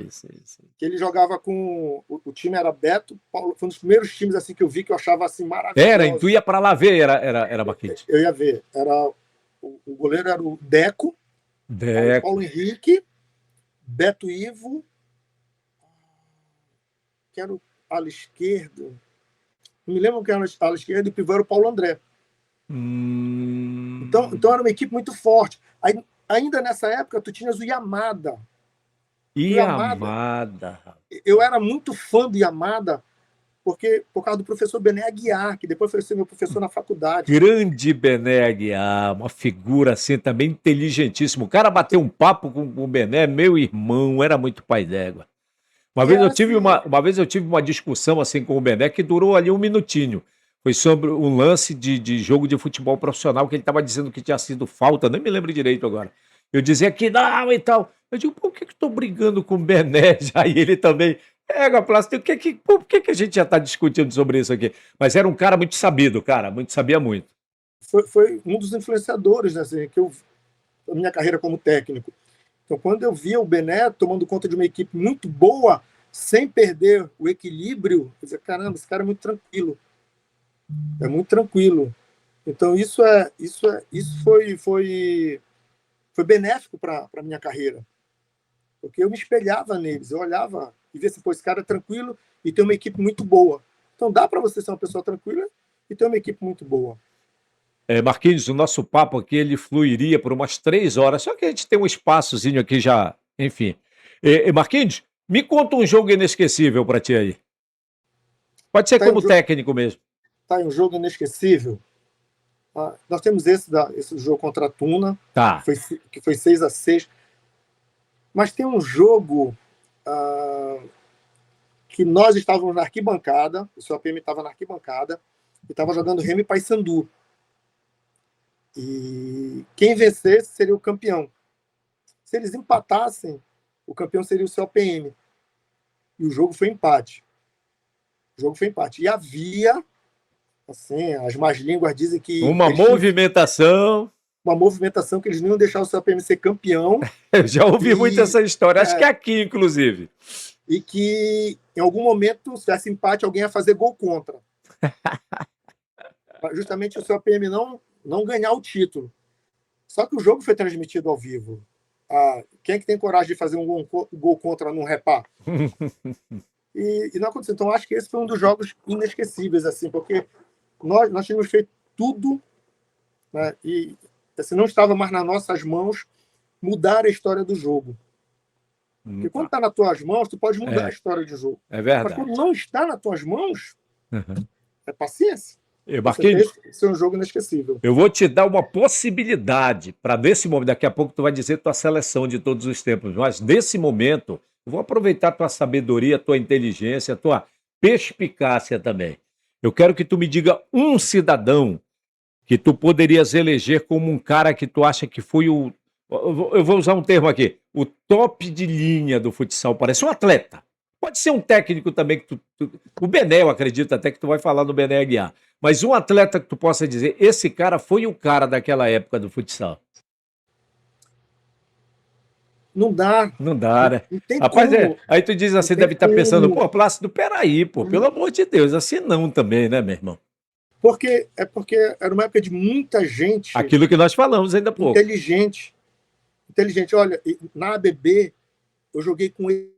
Que ele jogava com... O time era Beto, Paulo, foi um dos primeiros times assim, que eu vi que eu achava assim, maravilhoso. Era, tu ia para lá ver, era Baquite. Eu ia ver. O goleiro era o Deco. Paulo Henrique, Beto Ivo, que era o ala esquerdo. Não me lembro que era o ala esquerdo, e o pivô era o Paulo André. Então era uma equipe muito forte. Ainda nessa época, tu tinhas o Yamada. O Yamada, Yamada. eu era muito fã do Yamada, porque por causa do professor Bené Aguiar, que depois foi ser meu professor na faculdade. Grande Bené Aguiar, uma figura assim também inteligentíssimo. O cara bateu um papo com o Bené, meu irmão, era muito pai d'égua. Uma E vez eu era tive assim, uma vez eu tive uma discussão assim com o Bené que durou ali um minutinho. Foi sobre um lance de jogo de futebol profissional que ele estava dizendo que tinha sido falta, nem me lembro direito agora. Eu dizia que não e tal. Eu digo, por que que estou brigando com o Bené já? E ele também. Plástico, por que que a gente já está discutindo sobre isso aqui? Mas era um cara muito sabido, cara, muito sabia muito. foi um dos influenciadores, né, assim, que eu, a minha carreira como técnico. Então, quando eu via o Bené tomando conta de uma equipe muito boa, sem perder o equilíbrio, eu dizia, caramba, esse cara é muito tranquilo. É muito tranquilo. Então, isso foi benéfico para a minha carreira. Porque eu me espelhava neles, eu olhava e via assim, pô, esse cara é tranquilo e tem uma equipe muito boa. Então, dá para você ser uma pessoa tranquila e ter uma equipe muito boa. Marquinhos, o nosso papo aqui ele fluiria por umas 3 horas, só que a gente tem um espaçozinho aqui já, enfim. Marquinhos, me conta um jogo inesquecível para ti aí. Pode ser Tá aí um, como técnico mesmo. tá aí um jogo inesquecível. Nós temos esse jogo contra a Tuna, Tá. que foi 6-6. Mas tem um jogo que nós estávamos na arquibancada, o seu APM estava na arquibancada, e estava jogando Remy Paysandu. E quem vencesse seria o campeão. Se eles empatassem, o campeão seria o seu APM. E o jogo foi empate. O jogo foi empate. E havia, assim, as más línguas dizem que Uma eles tinham movimentação. uma movimentação que eles não iam deixar o seu APM ser campeão. Eu já ouvi muito E, essa história, acho que é aqui, inclusive. e que em algum momento, se tivesse empate, alguém ia fazer gol contra. Justamente o seu APM não ganhar o título. Só que o jogo foi transmitido ao vivo. Quem é que tem coragem de fazer um gol contra num repá? E não aconteceu. Então, acho que esse foi um dos jogos inesquecíveis, assim, porque nós tínhamos feito tudo, né, e assim, não estava mais nas nossas mãos mudar a história do jogo. Porque quando está nas tuas mãos, tu pode mudar a história do jogo. É Mas quando verdade. não está nas tuas mãos, é paciência. Marquinhos, Esse é um jogo inesquecível. eu vou te dar uma possibilidade para nesse momento, daqui a pouco tu vai dizer tua seleção de todos os tempos, mas nesse momento, eu vou aproveitar tua sabedoria, tua inteligência, tua perspicácia também. Eu quero que tu me diga um cidadão que tu poderias eleger como um cara que tu acha que foi o. Eu vou usar um termo aqui, o top de linha do futsal. Parece um atleta. Pode ser um técnico também que o Bené, eu acredito até que tu vai falar do Bené Aguiar. Mas um atleta que tu possa dizer, esse cara foi o cara daquela época do futsal. Não dá. Não dá, né? Não tem Rapaz, como. aí tu diz Não assim, tem deve estar pensando, como. pô, Plácido, peraí, pô, pelo amor de Deus, assim não também, né, meu irmão? Porque era uma época de muita gente Aquilo que nós falamos ainda há pouco. inteligente. Inteligente. Olha, na ABB, eu joguei com ele.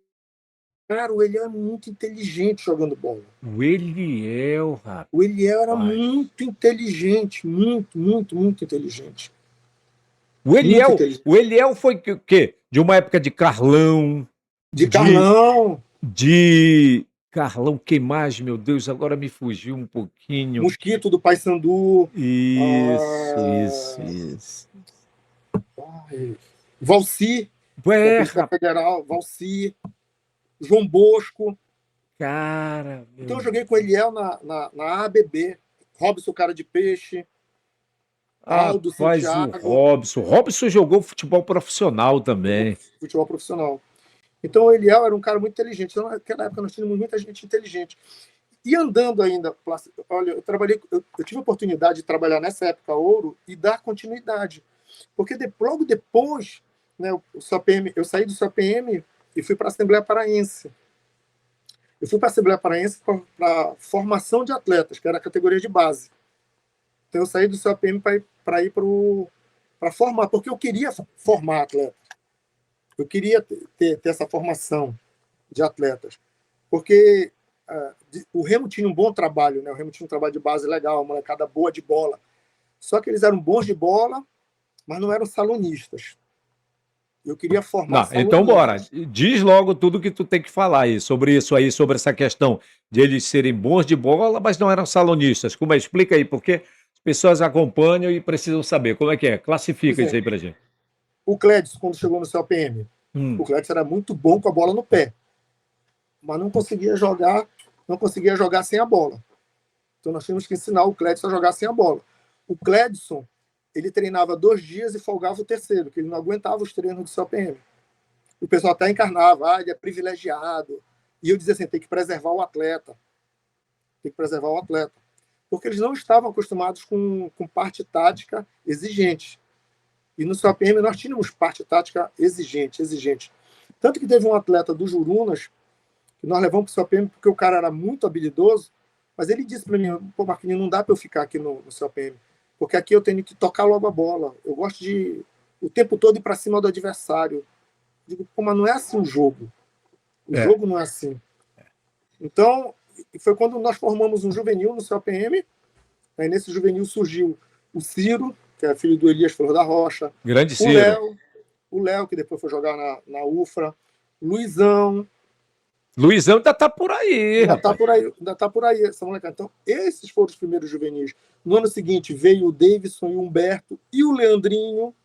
Cara, o Eliel é muito inteligente jogando bola. O Eliel, rapaz. O Eliel era muito inteligente. Muito, muito, muito inteligente. Muito inteligente. O Eliel foi o quê? De uma época de Carlão, De Carlão. de Carlão, quem mais, meu Deus, agora me fugiu um pouquinho. Mosquito do Paysandu. Isso. Valci, da Polícia Federal. Valci. João Bosco. Cara, então eu joguei com o Eliel na ABB. Robson Cara de Peixe. Aldo Santiago. O Robson jogou futebol profissional também. Futebol profissional. Então o Eliel era um cara muito inteligente. Então, naquela época nós tínhamos muita gente inteligente. E andando ainda, olha, eu tive a oportunidade de trabalhar nessa época ouro e dar continuidade. Porque logo depois, né, eu saí do CPM e fui para a Assembleia Paraense. Eu fui para a Assembleia Paraense para formação de atletas, que era a categoria de base. Então eu saí do CPM para ir para formar, porque eu queria formar atletas. Eu queria ter essa formação de atletas. Porque o Remo tinha um bom trabalho, né? O Remo tinha um trabalho de base legal, uma molecada boa de bola. Só que eles eram bons de bola, mas não eram salonistas. Eu queria formar Não, então bora. salonistas. Diz logo tudo que tu tem que falar aí, sobre essa questão de eles serem bons de bola, mas não eram salonistas. Como é? Explica aí, porque as pessoas acompanham e precisam saber como é que é. Por Classifica isso aí exemplo, pra gente. o Clédson, quando chegou no CLPM, o Hum. Clédson era muito bom com a bola no pé, mas não conseguia jogar sem a bola. Então nós tínhamos que ensinar o Clédson a jogar sem a bola. O Clédson, ele treinava 2 dias e folgava o terceiro, que ele não aguentava os treinos do CLPM. O pessoal até encarnava, ele é privilegiado. E eu dizia assim, tem que preservar o atleta. Tem que preservar o atleta. Porque eles não estavam acostumados com parte tática exigente. E no CLPM nós tínhamos parte tática exigente. Tanto que teve um atleta do Jurunas, que nós levamos para o CLPM porque o cara era muito habilidoso, mas ele disse para mim, pô, Marquinhos, não dá para eu ficar aqui no CLPM, porque aqui eu tenho que tocar logo a bola. Eu gosto de o tempo todo ir para cima do adversário. Eu digo, pô, mas não é assim o jogo. O jogo não é assim. Então, foi quando nós formamos um juvenil no CLPM. Aí nesse juvenil surgiu o Ciro, que é filho do Elias Flor da Rocha, Grande o Ciro. Léo, o Léo, que depois foi jogar na UFRA, Luizão, Luizão ainda tá por aí, ainda está rapaz. por aí, essa molecada. Então, esses foram os primeiros juvenis. No ano seguinte veio o Davidson e o Humberto e o Leandrinho,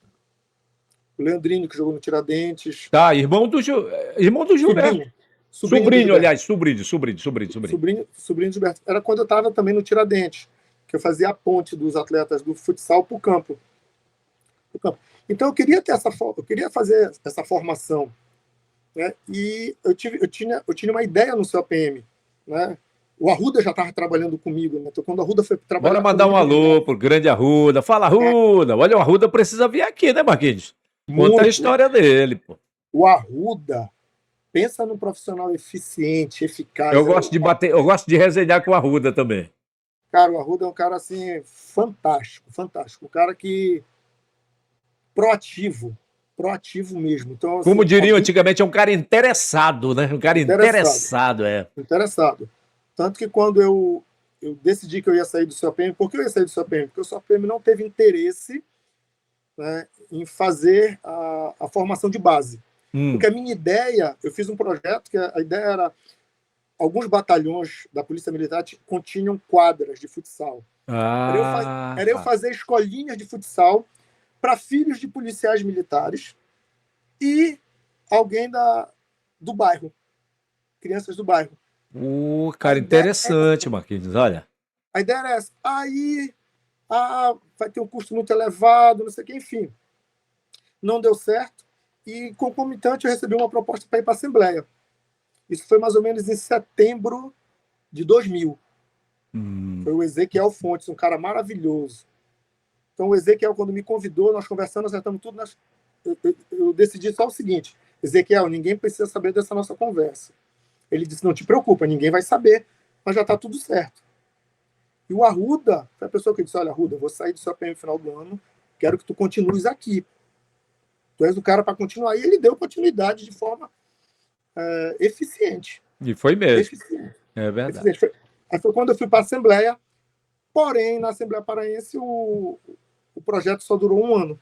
que jogou no Tiradentes, Tá, irmão do Gilberto. sobrinho do Sobrinho, Gilberto. aliás, sobrinho. Sobrinho do Gilberto. Era quando eu estava também no Tiradentes, que eu fazia a ponte dos atletas do futsal para o campo. Então eu queria fazer essa formação, né? E eu tinha uma ideia no CLPM, né? O Arruda já estava trabalhando comigo, né? Então quando o Arruda foi Bora trabalhar mandar um comigo, alô pro grande Arruda. Fala, Arruda. Olha, o Arruda precisa vir aqui, né, Marquinhos? Conta a muito. história dele, pô. O Arruda, pensa num profissional eficiente, eficaz. Eu gosto de resenhar com o Arruda também. Cara, o Arruda é um cara assim fantástico, fantástico, um cara que proativo, proativo mesmo. Então Como assim, diriam alguém antigamente, é um cara interessado, né? Um cara interessado. interessado, é. Interessado. Tanto que quando eu decidi que eu ia sair do CLPM, por que eu ia sair do CLPM? Porque o CLPM não teve interesse, né, em fazer a formação de base. Porque a minha ideia, eu fiz um projeto que a ideia era alguns batalhões da Polícia Militar continham quadras de futsal. Era eu fazer escolinhas de futsal para filhos de policiais militares e alguém do bairro, crianças do bairro. A Cara, ideia, interessante, Marquinhos, olha. a ideia era essa. Aí vai ter um custo muito elevado, não sei o que, enfim. Não deu certo. E, concomitante, eu recebi uma proposta para ir para a Assembleia. Isso foi mais ou menos em setembro de 2000. Foi o Ezequiel Fontes, um cara maravilhoso. Então, o Ezequiel, quando me convidou, nós conversamos, acertamos tudo. Eu decidi só o seguinte: Ezequiel, ninguém precisa saber dessa nossa conversa. Ele disse: não te preocupa, ninguém vai saber, mas já está tudo certo. E o Arruda foi a pessoa que disse: olha, Arruda, eu vou sair do seu PM no final do ano, quero que tu continues aqui. Tu és o cara para continuar. E ele deu continuidade de forma eficiente. E foi mesmo. Eficiente. É verdade. Aí foi quando eu fui para a Assembleia, porém, na Assembleia Paraense, o projeto só durou um ano.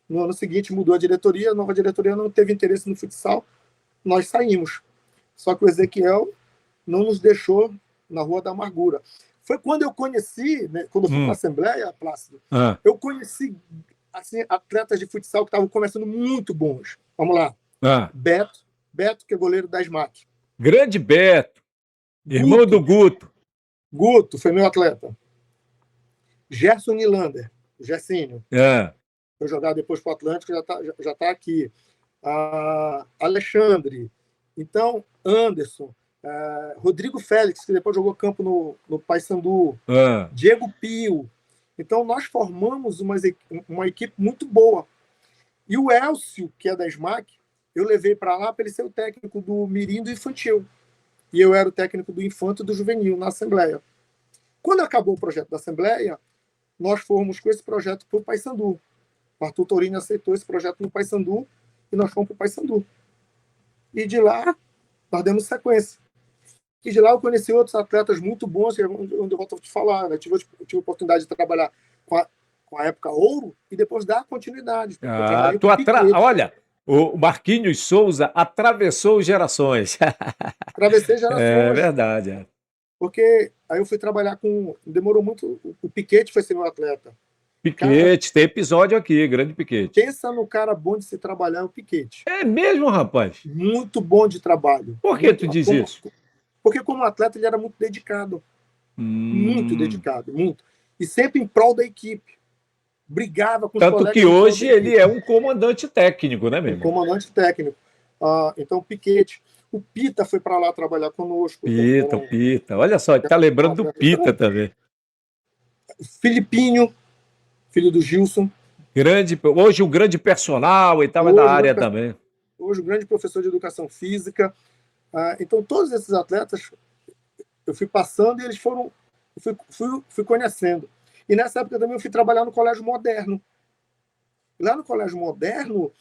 No ano seguinte mudou a diretoria, a nova diretoria não teve interesse no futsal, nós saímos. Só que o Ezequiel não nos deixou na Rua da Amargura. Foi quando eu conheci, né, quando eu fui para a Assembleia, Plácido, eu conheci assim, atletas de futsal que estavam começando muito bons. Vamos lá. Beto, que é goleiro da SMAC. Grande Beto, irmão do Guto. Guto foi meu atleta. Gerson Nilander, o Gersinho. Foi jogar depois para o Atlântico, já tá aqui. Alexandre. Então, Anderson. Rodrigo Félix, que depois jogou campo no Paysandu. Diego Pio. Então, nós formamos uma equipe muito boa. E o Elcio, que é da SMAC, eu levei para lá para ele ser o técnico do Mirim do Infantil. E eu era o técnico do Infanto e do Juvenil na Assembleia. Quando acabou o projeto da Assembleia, nós fomos com esse projeto para o Paysandu. O Arthur Torini aceitou esse projeto no Paysandu e nós fomos para o Paysandu. E de lá, nós demos sequência. E de lá eu conheci outros atletas muito bons, onde eu volto a te falar. Né? Tive a oportunidade de trabalhar com com a época ouro e depois dar continuidade. Porque eu Ah, trabalhei com Piquet, olha, o Marquinhos Souza atravessou gerações. atravessei É gerações, verdade. É. porque aí eu fui trabalhar com. Demorou muito. O Piquet foi ser meu atleta. Cara, Piquete, tem episódio aqui, grande Piquete. pensa no cara bom de se trabalhar, é o Piquet. É mesmo, rapaz? Muito bom de trabalho. Por que tu Muito, diz isso? porque como atleta ele era muito dedicado. Muito Hum, dedicado, muito. E sempre em prol da equipe. Brigava com os tanto que colegas em prol da hoje ele equipe. é um comandante técnico, né, meu Um irmão? comandante técnico. Então, o Piquet. O Pita foi para lá trabalhar conosco. Pita, o Pita. Olha só, ele tá lembrando do Pita também. Filipinho, filho do Gilson. Hoje um grande personal e tal, é da Hoje, área também. hoje, um grande professor de educação física. Então, todos esses atletas, eu fui passando e eles foram. Eu fui conhecendo. E nessa época também eu fui trabalhar no Colégio Moderno. Lá no Colégio Moderno,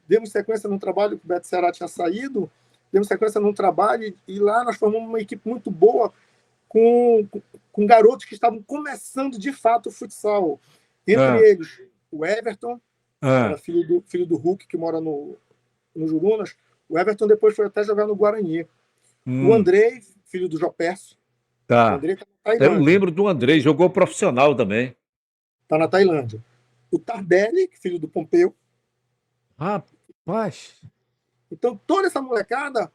demos sequência num trabalho que o Beto Ceará tinha saído, demos sequência num trabalho e lá nós formamos uma equipe muito boa com garotos que estavam começando de fato o futsal. Entre Ah, eles, o Everton, ah, era filho do Hulk, que mora no Jurunas. O Everton depois foi até jogar no Guarani. O hum, Andrei, filho do Joperso. O tá. Andrei está na Eu Tailândia. lembro do Andrei, jogou profissional também. Está na Tailândia. O Tardelli, filho do Pompeu. Rapaz. Então, toda essa molecada,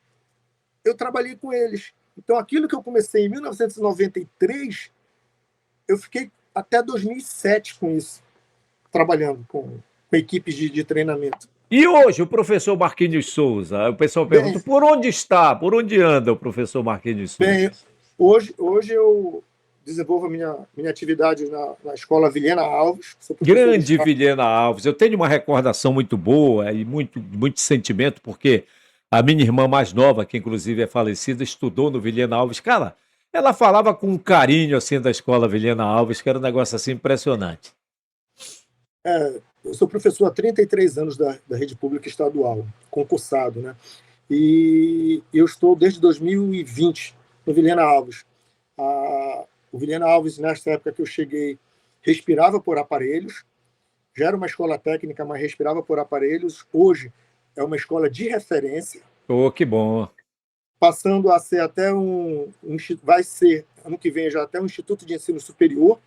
eu trabalhei com eles. Então, aquilo que eu comecei em 1993, eu fiquei até 2007 com isso, trabalhando com equipes de treinamento. E hoje, o professor Marquinhos Souza? O pessoal Bem, pergunta por onde está, por onde anda o professor Marquinhos Souza? bem hoje eu desenvolvo a minha atividade na Escola Vilhena Alves, sou professor de Grande Estado. Vilhena Alves. Eu tenho uma recordação muito boa e muito sentimento, porque a minha irmã mais nova, que inclusive é falecida, estudou no Vilhena Alves. Cara, ela falava com um carinho assim da escola Vilhena Alves, que era um negócio assim impressionante. Eu sou professor há 33 anos da rede pública estadual, concursado, né? E eu estou desde 2020 no Vilhena Alves. O Vilhena Alves, nessa época que eu cheguei, respirava por aparelhos, já era uma escola técnica, mas respirava por aparelhos. Hoje é uma escola de referência, Oh, que bom. passando a ser até vai ser, ano que vem, já até um instituto de ensino superior,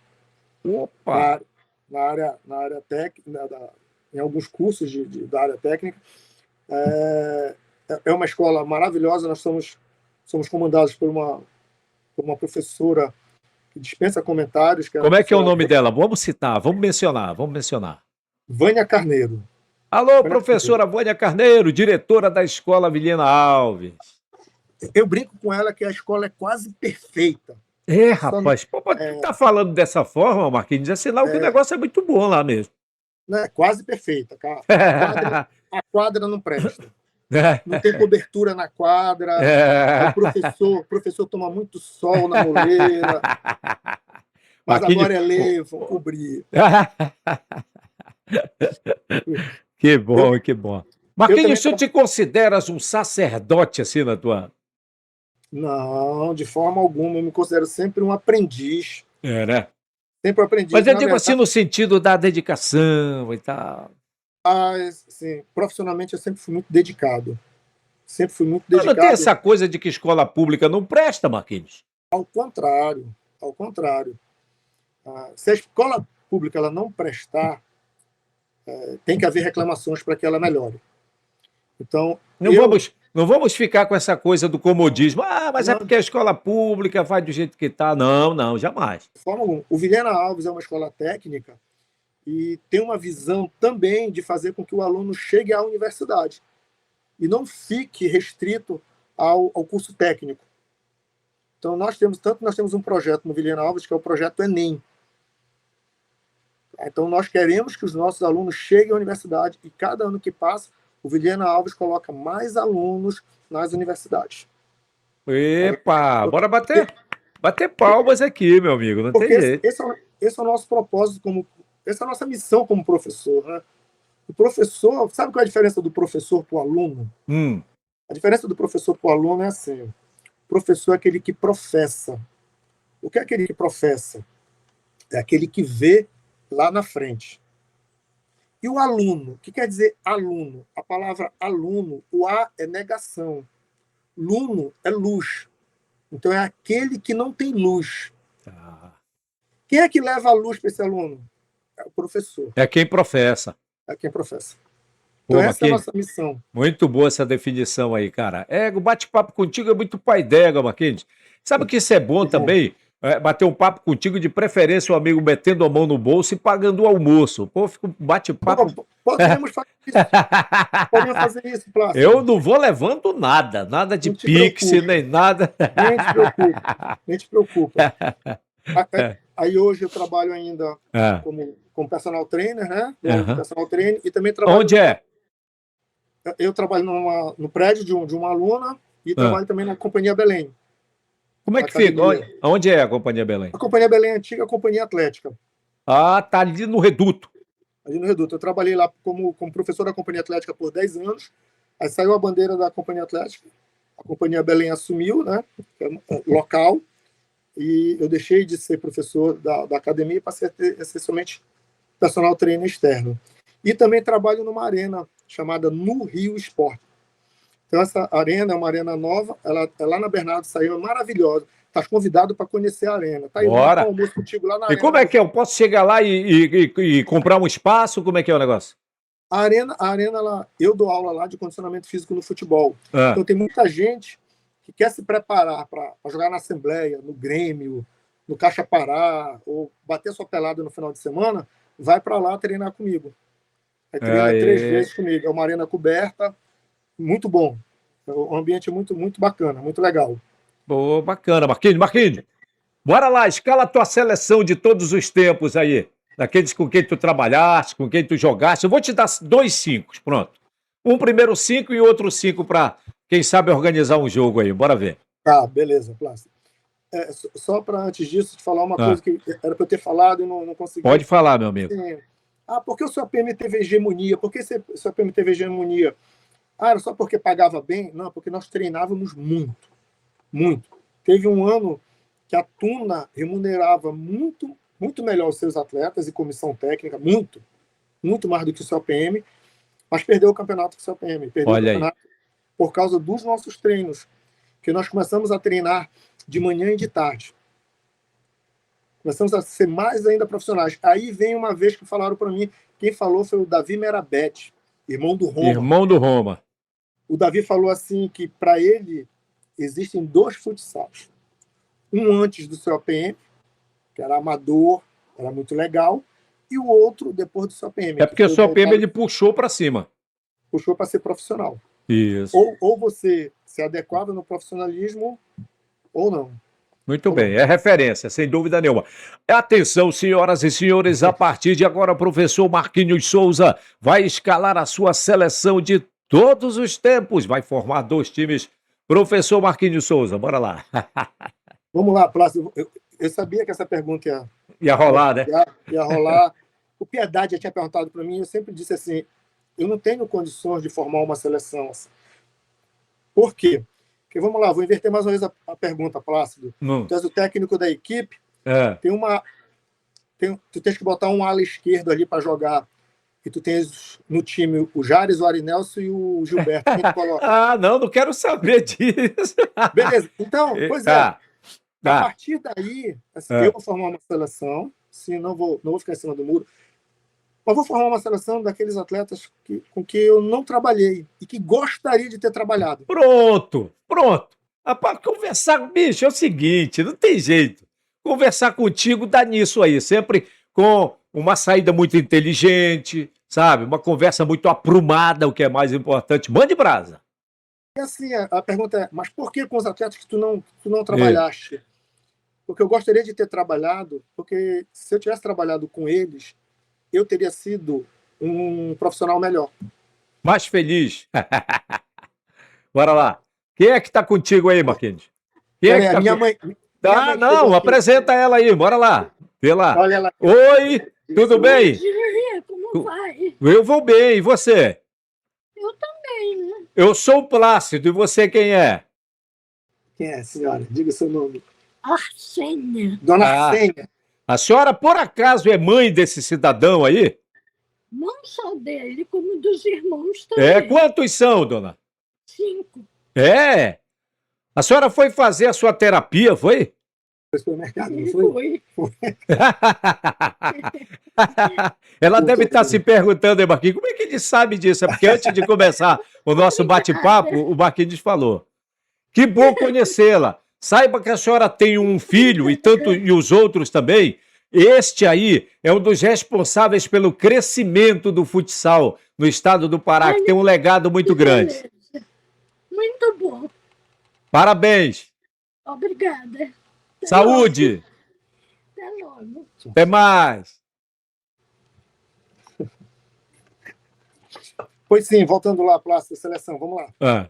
Opa! na, na área técnica, em alguns cursos da área técnica. É uma escola maravilhosa, nós somos comandados por uma professora que dispensa comentários, que é a Como é que é o professora nome dela? Vamos citar, vamos mencionar, vamos mencionar. Vânia Carneiro. Alô, Vânia Carneiro. professora Vânia Carneiro, diretora da Escola Vilhena Alves. Eu brinco com ela que a escola é quase perfeita. É, Só não, rapaz, pô, tu tá falando dessa forma, Marquinhos, é sinal que o negócio é muito bom lá mesmo. né, quase perfeita. A quadra não presta. Não tem cobertura na quadra. O professor toma muito sol na moleira. Mas Marquinhos, agora é ler, vão cobrir. que Eu, bom, que bom. eu Marquinhos, também tu te consideras um sacerdote assim na tua. Não, de forma alguma. Eu me considero sempre um aprendiz. É, né? Sempre um Mas aprendiz. eu Na digo assim verdade, no sentido da dedicação e tal. assim, profissionalmente eu sempre fui muito dedicado. Sempre fui muito Não tem dedicado. essa coisa de que escola pública não presta, Marquinhos. Ao contrário. Ao contrário. Se a escola pública ela não prestar, tem que haver reclamações para que ela melhore. Então, Não vamos ficar com essa coisa do comodismo. Ah, mas é não, porque a escola pública vai do jeito que está. Não, não, jamais. de forma alguma. O Vilhena Alves é uma escola técnica e tem uma visão também de fazer com que o aluno chegue à universidade e não fique restrito ao curso técnico. Então, nós temos um projeto no Vilhena Alves, que é o projeto Enem. Então, nós queremos que os nossos alunos cheguem à universidade e cada ano que passa, o Vilhena Alves coloca mais alunos nas universidades. Epa, bora bater palmas aqui, meu amigo, não tem Porque jeito. esse é o nosso propósito, essa é a nossa missão como professor. Né? O professor, sabe qual é a diferença do professor para o aluno? Hum, A diferença do professor para o aluno é assim: o professor é aquele que professa. O que é aquele que professa? É aquele que vê lá na frente. E o aluno? O que quer dizer aluno? A palavra aluno, o A é negação. Luno é luz. Então é aquele que não tem luz. Tá. Quem é que leva a luz para esse aluno? É o professor. É quem professa. É quem professa. Pô, Então essa é a Marquinhos, nossa missão. muito boa essa definição aí, cara. O bate-papo contigo é muito pai d'égua, Marquinhos. Sabe que isso é bom Que bom. também? Bater um papo contigo, de preferência, o amigo metendo a mão no bolso e pagando o almoço. Pô, fica um bate-papo. Podemos fazer isso. Podemos fazer isso, Eu Plácido. não vou levando nada, nada de Não te Pix, preocupe. nem nada. Nem te preocupa. Nem te preocupa. Aí hoje eu trabalho ainda Ah, como personal trainer, né? aham. Personal trainer, e também trabalho. Onde é? Eu trabalho no prédio de uma aluna e Ah. trabalho também na Companhia Belém. Como é na que fica? academia. Onde é a Companhia Belém? A Companhia Belém é a antiga Companhia Atlética, Ah, tá ali no Reduto. ali no Reduto. Eu trabalhei lá como professor da Companhia Atlética por 10 anos. Aí saiu a bandeira da Companhia Atlética, a Companhia Belém assumiu, né? Local, e eu deixei de ser professor da academia e passei a ser somente personal trainer externo. E também trabalho numa arena chamada No Rio Esporte. Então, essa arena é uma arena nova, ela é lá na Bernardo Saião, é maravilhosa. Estás convidado para conhecer a arena. Tá aí, eu marco um Bora. almoço contigo lá na E arena. como é que é? Eu posso chegar lá e comprar um espaço? Como é que é o negócio? A arena eu dou aula lá de condicionamento físico no futebol. Ah, Então, tem muita gente que quer se preparar para jogar na Assembleia, no Grêmio, no Caixa Pará, ou bater sua pelada no final de semana, vai para lá treinar comigo. Aí treina 3 Aê. vezes comigo. É uma arena coberta, muito bom. É um ambiente muito, muito bacana, muito legal. Pô, bacana. Marquinhos, Marquinhos, bora lá, escala a tua seleção de todos os tempos aí. Daqueles com quem tu trabalhaste, com quem tu jogaste. Eu vou te dar 2 5, pronto. Um primeiro 5 e outro 5 para quem sabe organizar um jogo aí. Bora ver. Tá, beleza, Plácido. Só para antes disso te falar uma Ah, coisa que era para eu ter falado e não pode consegui. falar, meu amigo. Assim, por que o seu PM teve hegemonia? Por que o seu PM teve hegemonia? Era só porque pagava bem? Não, porque nós treinávamos muito, muito. Teve um ano que a Tuna remunerava muito, muito melhor os seus atletas e comissão técnica, muito, muito mais do que o seu PM, mas perdeu o campeonato com o seu PM. Perdeu o Olha aí. campeonato por causa dos nossos treinos, que nós começamos a treinar de manhã e de tarde. Começamos a ser mais ainda profissionais. Aí vem uma vez que falaram para mim, quem falou foi o Davi Merabete, irmão do Roma. Irmão do Roma. O Davi falou assim que para ele existem 2 futsals. Um antes do seu APM, que era amador, era muito legal, e o outro depois do seu APM. É porque o seu PM ele puxou para cima. Puxou para ser profissional. Isso. Ou você se adequava no profissionalismo, ou não. Muito bem, é referência, sem dúvida nenhuma. Atenção, senhoras e senhores, a partir de agora, o professor Marquinhos Souza vai escalar a sua seleção de todos os tempos, vai formar 2 times. Professor Marquinhos Souza, bora lá. Vamos lá, Plácido. Eu sabia que essa pergunta Ia rolar, né? ia rolar. O Piedade já tinha perguntado para mim, eu sempre disse assim, eu não tenho condições de formar uma seleção. Assim. Por quê? Porque, vamos lá, vou inverter mais uma vez a pergunta, Plácido. Tu és o técnico da equipe, tu tens que botar um ala esquerdo ali para jogar, e tu tens no time o Jares, o Arinelso e o Gilberto. Quem tu coloca? Não quero saber disso. Beleza, então, pois é. Tá. A partir daí, assim, eu vou formar uma seleção, sim, não vou ficar em cima do muro, mas vou formar uma seleção daqueles atletas com que eu não trabalhei e que gostaria de ter trabalhado. Pronto. Rapaz, conversar, bicho, é o seguinte, não tem jeito. Conversar contigo dá nisso aí, sempre com uma saída muito inteligente, sabe? Uma conversa muito aprumada, o que é mais importante. Mande brasa. E assim, a pergunta é, mas por que com os atletas que tu não trabalhaste? Porque eu gostaria de ter trabalhado, porque se eu tivesse trabalhado com eles, eu teria sido um profissional melhor. Mais feliz. Bora lá. Quem é que tá contigo aí, Marquinhos? Quem é que tá minha mãe. Não, apresenta ela aí, bora lá. Vê lá. Olha ela. Oi, tudo bem? Como vai? Eu vou bem, e você? Eu também, né? Eu sou o Plácido, e você quem é? Quem é, senhora? Diga o seu nome. Arsênia. Dona Arsênia. A senhora, por acaso, é mãe desse cidadão aí? Não só dele, como dos irmãos É, também. quantos são, dona? 5. É. A senhora foi fazer a sua terapia, foi? No supermercado, não E foi? foi. Ela deve Foi. estar se perguntando, hein, Marquinhos, como é que ele sabe disso? É porque antes de começar o nosso bate-papo, o Marquinhos falou. Que bom conhecê-la. Saiba que a senhora tem um filho e os outros também. Este aí é um dos responsáveis pelo crescimento do futsal no estado do Pará, que tem um legado muito grande. Beleza. Muito bom. Parabéns. Obrigada. Até Saúde. logo. Até logo. Até mais. Pois sim, voltando lá, Plácido, da seleção, vamos lá. Ah,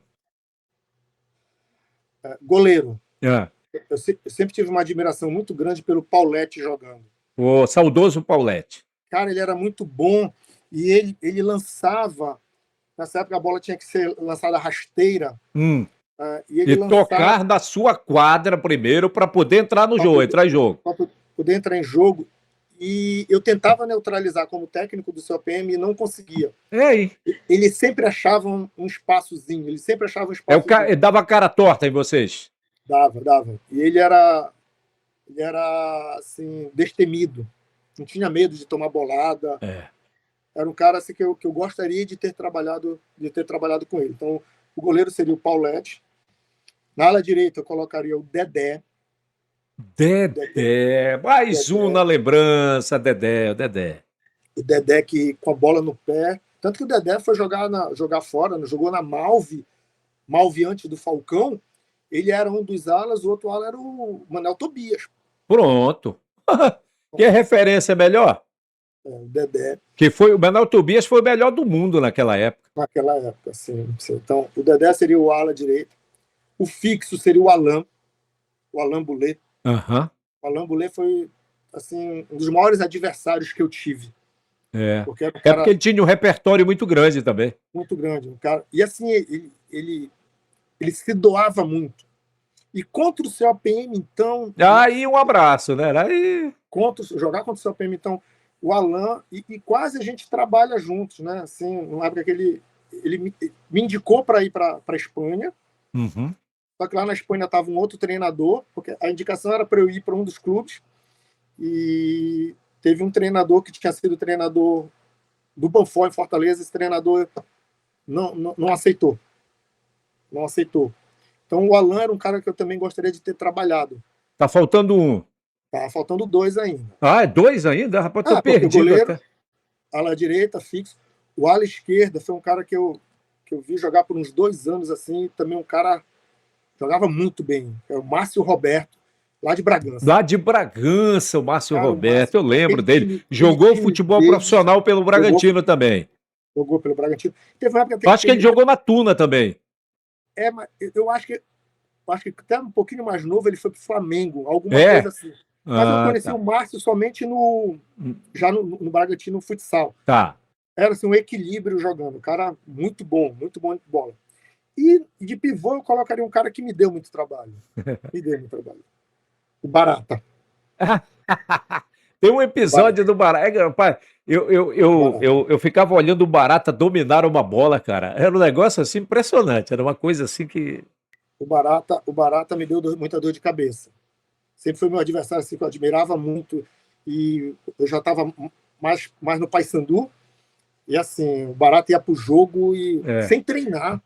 Goleiro. ah. Eu sempre tive uma admiração muito grande pelo Paulete jogando. O saudoso Paulete. Cara, ele era muito bom e ele lançava. Nessa época a bola tinha que ser lançada rasteira. E ele E tocar na sua quadra primeiro para poder entrar no jogo, entrar em jogo. Para poder entrar em jogo. E eu tentava neutralizar como técnico do COPM e não conseguia. Ei. Ele sempre achava um espaçozinho. Ele sempre achava um espaço. Ele dava cara torta em vocês. Dava. E ele era assim, destemido. Não tinha medo de tomar bolada. Era um cara assim, que eu gostaria de ter trabalhado com ele. Então, o goleiro seria o Paulete. Na ala direita, eu colocaria o Dedé. Dedé. Mais Dedé. um na lembrança, Dedé. O Dedé que com a bola no pé. Tanto que o Dedé foi jogar fora, né? Jogou na Malve antes do Falcão. Ele era um dos alas, o outro ala era o Manel Tobias. Pronto. Que referência melhor? O Dedé. O Manuel Tobias foi o melhor do mundo naquela época. Naquela época, sim. Então, o Dedé seria o ala direito. O fixo seria o Alain Boulet. Uhum. O Alain Boulet foi assim, um dos maiores adversários que eu tive. Porque ele tinha um repertório muito grande também. Muito grande. Um cara, e assim, ele se doava muito. E contra o COPM, então... Aí um abraço, né? Aí... Jogar contra o COPM, então, o Alain, e quase a gente trabalha juntos, né? Assim, numa época que ele me indicou para ir para a Espanha. Uhum. Só que lá na Espanha estava um outro treinador, porque a indicação era para eu ir para um dos clubes. E teve um treinador que tinha sido treinador do Banfó em Fortaleza. Esse treinador não aceitou. Não aceitou. Então o Alain era um cara que eu também gostaria de ter trabalhado. Tá faltando um. Tá faltando 2 ainda. É 2 ainda? Rapaz, tô perdido. O goleiro, ala direita, fixo. O ala esquerda foi um cara que eu vi jogar por uns 2 anos, assim, também um cara jogava muito bem. É o Márcio Roberto, lá de Bragança. Lá de Bragança, o Márcio Roberto, eu lembro dele. Jogou futebol profissional pelo Bragantino também. Jogou pelo Bragantino. Teve uma época acho que ele jogou na Tuna também. Mas eu acho que até um pouquinho mais novo ele foi pro Flamengo, alguma coisa assim. Mas eu conheci o Márcio somente já no Bragantino futsal. Tá. Era assim, um equilíbrio jogando. Um cara muito bom de bola. E de pivô eu colocaria um cara que me deu muito trabalho. O Barata. Tem um episódio do Barata. Rapaz, eu ficava olhando o Barata dominar uma bola, cara. Era um negócio assim impressionante. Era uma coisa assim que... O Barata me deu muita dor de cabeça. Sempre foi meu adversário assim, que eu admirava muito. E eu já estava mais no Paysandu. E assim, o Barata ia pro jogo e sem treinar.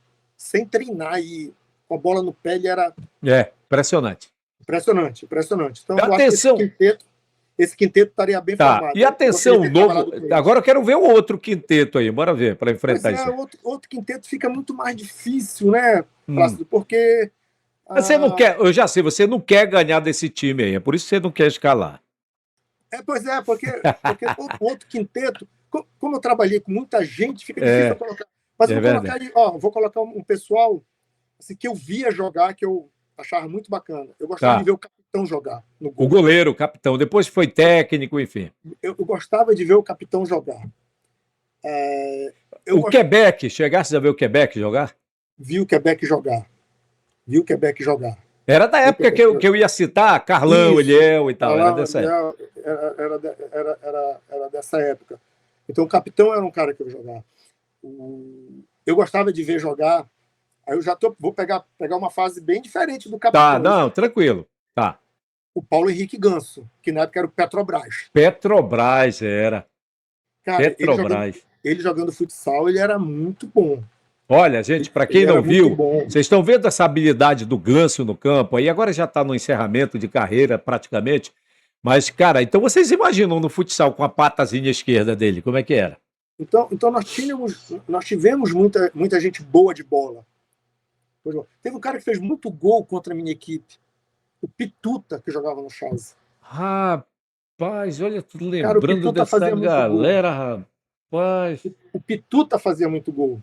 E com a bola no pé ele era... impressionante. Impressionante. Então, eu atenção. Acho que esse quinteto estaria bem formado. E atenção, novo. Agora eu quero ver o outro quinteto aí. Bora ver, para enfrentar isso. Outro quinteto fica muito mais difícil, né, Plácido? Porque... Você não quer, eu já sei, você não quer ganhar desse time aí, é por isso que você não quer escalar. Porque outro quinteto, como eu trabalhei com muita gente, fica difícil eu colocar. Mas vou colocar um pessoal assim, que eu via jogar, que eu achava muito bacana. Eu gostava de ver o capitão jogar no gol. O goleiro, o capitão, depois foi técnico, enfim. Eu gostava de ver o capitão jogar. Quebec, chegasse a ver o Quebec jogar? Vi o Quebec jogar. Era da época que eu ia citar, Carlão, Eliel e tal. Era dessa época. era dessa época. Então, o capitão era um cara que eu jogava. Eu gostava de ver jogar. Aí eu já vou pegar uma fase bem diferente do capitão. Tá, não, tranquilo. Tá. O Paulo Henrique Ganso, que na época era o Petrobras. Petrobras era. Cara, Petrobras. Ele jogando futsal, ele era muito bom. Olha, gente, para quem não viu, bom. vocês estão vendo essa habilidade do Ganso no campo aí, agora já está no encerramento de carreira praticamente, mas, cara, então vocês imaginam no futsal com a patazinha esquerda dele, como é que era? Então nós tivemos muita gente boa de bola. Teve um cara que fez muito gol contra a minha equipe, o Pituta, que jogava no Chaz. Rapaz, olha, tô Cara, o lembrando Pituta dessa fazia muito galera, rapaz. O Pituta fazia muito gol.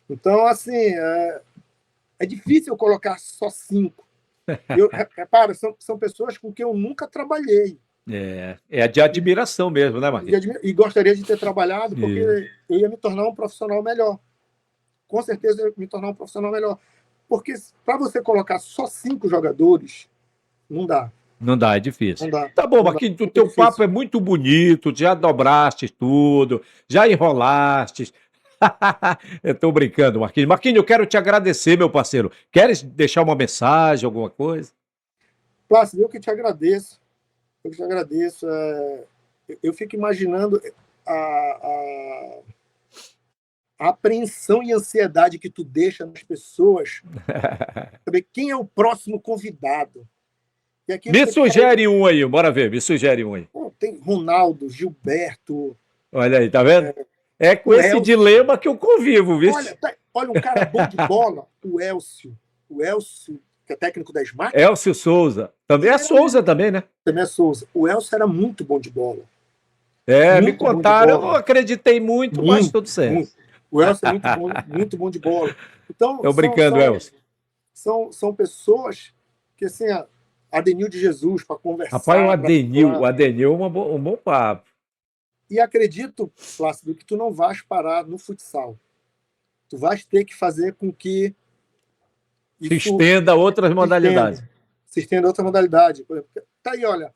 Então, assim, é difícil eu colocar só 5. Repara, são pessoas com quem eu nunca trabalhei. É de admiração mesmo, né, Marquinhos? E gostaria de ter trabalhado, porque eu ia me tornar um profissional melhor. Com certeza eu ia me tornar um profissional melhor. Porque para você colocar só 5 jogadores, não dá. Não dá, é difícil. Não dá. Tá bom, Marquinhos, o teu papo é muito bonito, já dobraste tudo, já enrolaste. Eu tô brincando, Marquinhos. Marquinhos, eu quero te agradecer, meu parceiro. Queres deixar uma mensagem, alguma coisa? Plácido, eu que te agradeço. Eu fico imaginando a apreensão e ansiedade que tu deixa nas pessoas. Saber quem é o próximo convidado. Me sugere um aí, bora ver, me sugere um aí. Tem Ronaldo, Gilberto. Olha aí, tá vendo? É com esse dilema que eu convivo, viu? Olha um cara bom de bola, o Elcio. O Elcio, que é técnico da Smart. Elcio Souza. Também é Souza também, né? Também é Souza. O Elcio era muito bom de bola. Me contaram, eu não acreditei muito, mas tudo certo. O Elcio é muito bom de bola. Então, eu brincando, Elcio. São pessoas que, assim, Adenil de Jesus para conversar. Rapaz, o Adenil é um bom papo. E acredito, Plácido, que tu não vais parar no futsal. Tu vais ter que fazer com que se estenda a outras modalidades. Se estenda a outra modalidade. Tá aí, olha.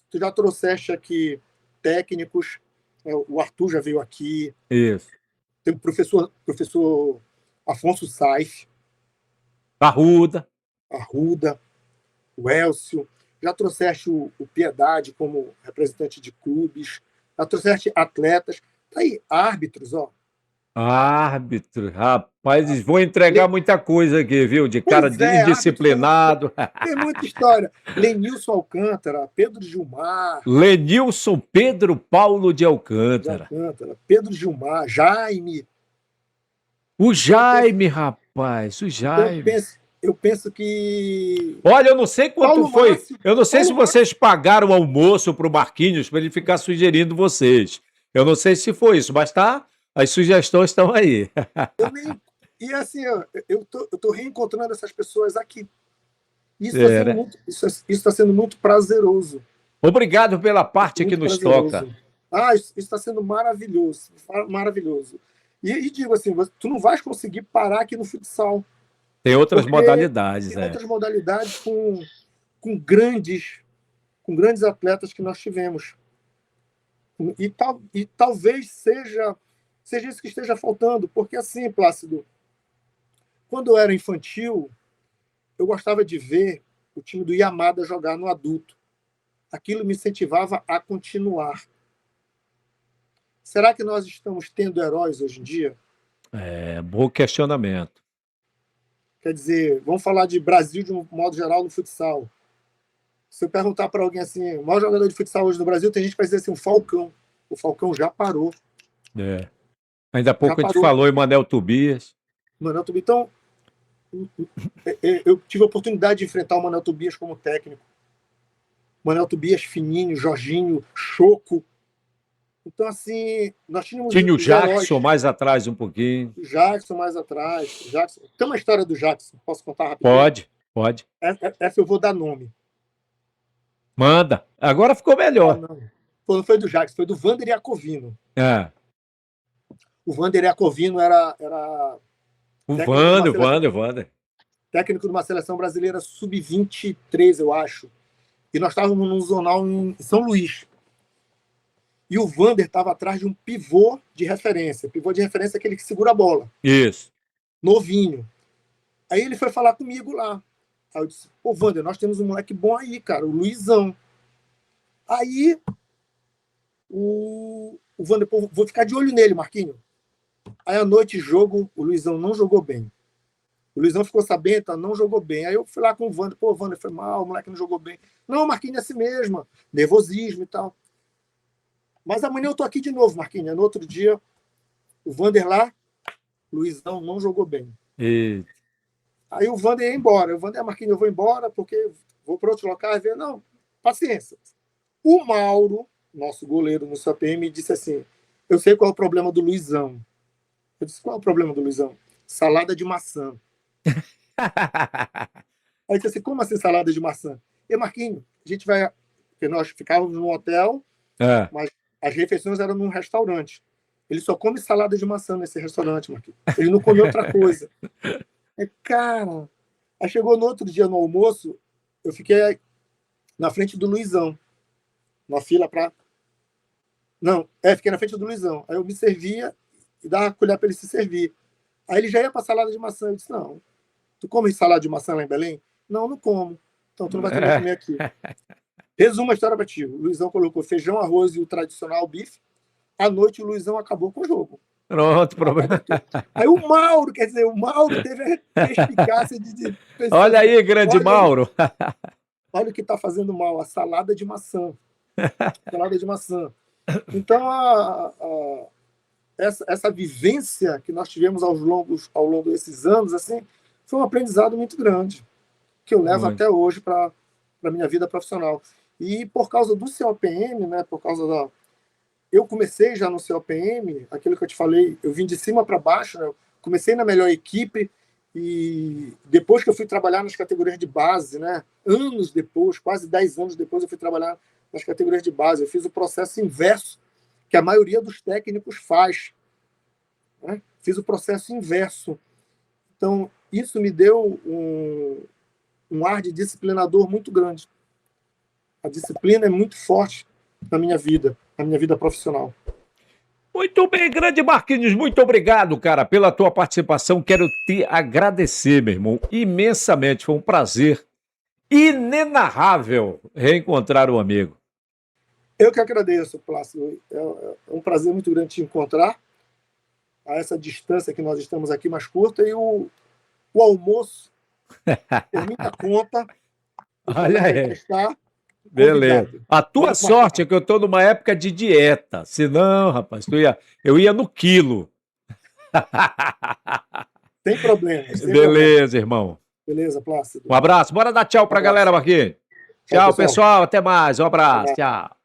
Tu já trouxeste aqui técnicos, o Arthur já veio aqui. Isso. Tem o professor Afonso Saif. Arruda, o Elcio. Já trouxeste o Piedade como representante de clubes. Já trouxeste atletas. Tá aí, árbitros, ó. Árbitro, rapaz, eles vão entregar muita coisa aqui, viu? De cara indisciplinado. Tem muita história. Lenilson Alcântara, Pedro Gilmar. Lenilson Pedro Paulo de Alcântara. Pedro Gilmar, Jaime. O Jaime, rapaz, o Jaime. Eu penso que... Olha, eu não sei quanto foi. Eu não sei se vocês pagaram o almoço para o Marquinhos para ele ficar sugerindo vocês. Eu não sei se foi isso, mas tá... As sugestões estão aí. E assim, eu tô reencontrando essas pessoas aqui. Isso está sendo muito prazeroso. Obrigado pela parte que nos toca. Isso está sendo maravilhoso. Maravilhoso. E digo assim, tu não vais conseguir parar aqui no futsal. Tem outras modalidades. Tem outras modalidades com grandes atletas que nós tivemos. E talvez seja isso que esteja faltando, porque assim, Plácido, quando eu era infantil, eu gostava de ver o time do Yamada jogar no adulto. Aquilo me incentivava a continuar. Será que nós estamos tendo heróis hoje em dia? Bom questionamento. Quer dizer, vamos falar de Brasil de um modo geral no futsal. Se eu perguntar para alguém assim, o maior jogador de futsal hoje no Brasil, tem gente que vai dizer assim, o Falcão. O Falcão já parou. Ainda há pouco a gente falou em Manel Tobias. Então, eu tive a oportunidade de enfrentar o Manel Tobias como técnico. Manel Tobias, Fininho, Jorginho, Choco. Então, assim, nós tínhamos... Tinha o Jackson mais atrás um pouquinho. Jackson mais atrás. Tem uma história do Jackson, posso contar rapidinho? Pode. Essa eu vou dar nome. Manda. Agora ficou melhor. Não foi do Jackson, foi do Vander Iacovino. O Vander Iacovino era o Vander. técnico de uma seleção brasileira sub-23, eu acho. E nós estávamos num zonal em São Luís. E o Vander estava atrás de um pivô de referência. Pivô de referência é aquele que segura a bola. Isso. Novinho. Aí ele foi falar comigo lá. Aí eu disse, pô, Vander, nós temos um moleque bom aí, cara, o Luizão. Aí o Vander, pô, vou ficar de olho nele, Marquinhos. Aí à noite, jogo, o Luizão não jogou bem. O Luizão ficou sabendo, tá, não jogou bem. Aí eu fui lá com o Vander, pô, Vander foi mal, o moleque não jogou bem. Não, Marquinhos é assim mesmo, nervosismo e tal. Mas amanhã eu tô aqui de novo, Marquinhos. No outro dia, o Vander lá, Luizão não jogou bem. E... Aí o Vander ia embora. O Vander, Marquinhos, eu vou embora porque vou para outro local e ver. Não, paciência. O Mauro, nosso goleiro no CPM, disse assim, eu sei qual é o problema do Luizão. Eu disse, qual é o problema do Luizão? Salada de maçã. Aí disse assim, como assim salada de maçã? E Marquinhos, a gente vai... Porque nós ficávamos num hotel, mas as refeições eram num restaurante. Ele só come salada de maçã nesse restaurante, Marquinhos. Ele não come outra coisa. Cara... Aí chegou no outro dia no almoço, eu fiquei na frente do Luizão. Na fila para... Não, fiquei na frente do Luizão. Aí eu me servia e dava a colher para ele se servir. Aí ele já ia para salada de maçã. Eu disse, não, tu come salada de maçã lá em Belém? Não, não como. Então tu não vai ter que comer aqui. Resumo a história para ti. O Luizão colocou feijão, arroz e o tradicional bife. À noite o Luizão acabou com o jogo. Pronto, problema. Aí o Mauro, quer dizer, o Mauro teve a perspicácia de olha aí, grande Mauro. Olha o que está fazendo mal, a salada de maçã. Salada de maçã. Então, essa vivência que nós tivemos ao longo desses anos, assim, foi um aprendizado muito grande, que eu levo até hoje para a minha vida profissional. E por causa do COPM, né, por causa da... Eu comecei já no COPM, aquilo que eu te falei, eu vim de cima para baixo, né, eu comecei na melhor equipe, e depois que eu fui trabalhar nas categorias de base, né, anos depois, quase 10 anos depois, eu fui trabalhar nas categorias de base. Eu fiz o processo inverso que a maioria dos técnicos faz. Né? Fiz o processo inverso. Então, isso me deu um ar de disciplinador muito grande. A disciplina é muito forte na minha vida profissional. Muito bem, grande Marquinhos, muito obrigado, cara, pela tua participação. Quero te agradecer, meu irmão, imensamente. Foi um prazer inenarrável reencontrar o amigo. Eu que agradeço, Plácido. É um prazer muito grande te encontrar a essa distância que nós estamos aqui mais curta, e o almoço por minha conta. Olha aí. Está beleza. Convidado. A tua sorte é que eu tô numa época de dieta. Senão, rapaz, eu ia no quilo. Sem problemas. Beleza, irmão. Beleza, Plácido. Um abraço. Bora dar tchau pra galera, Marquinhos. Tchau, pessoal. Até mais. Um abraço. Tchau.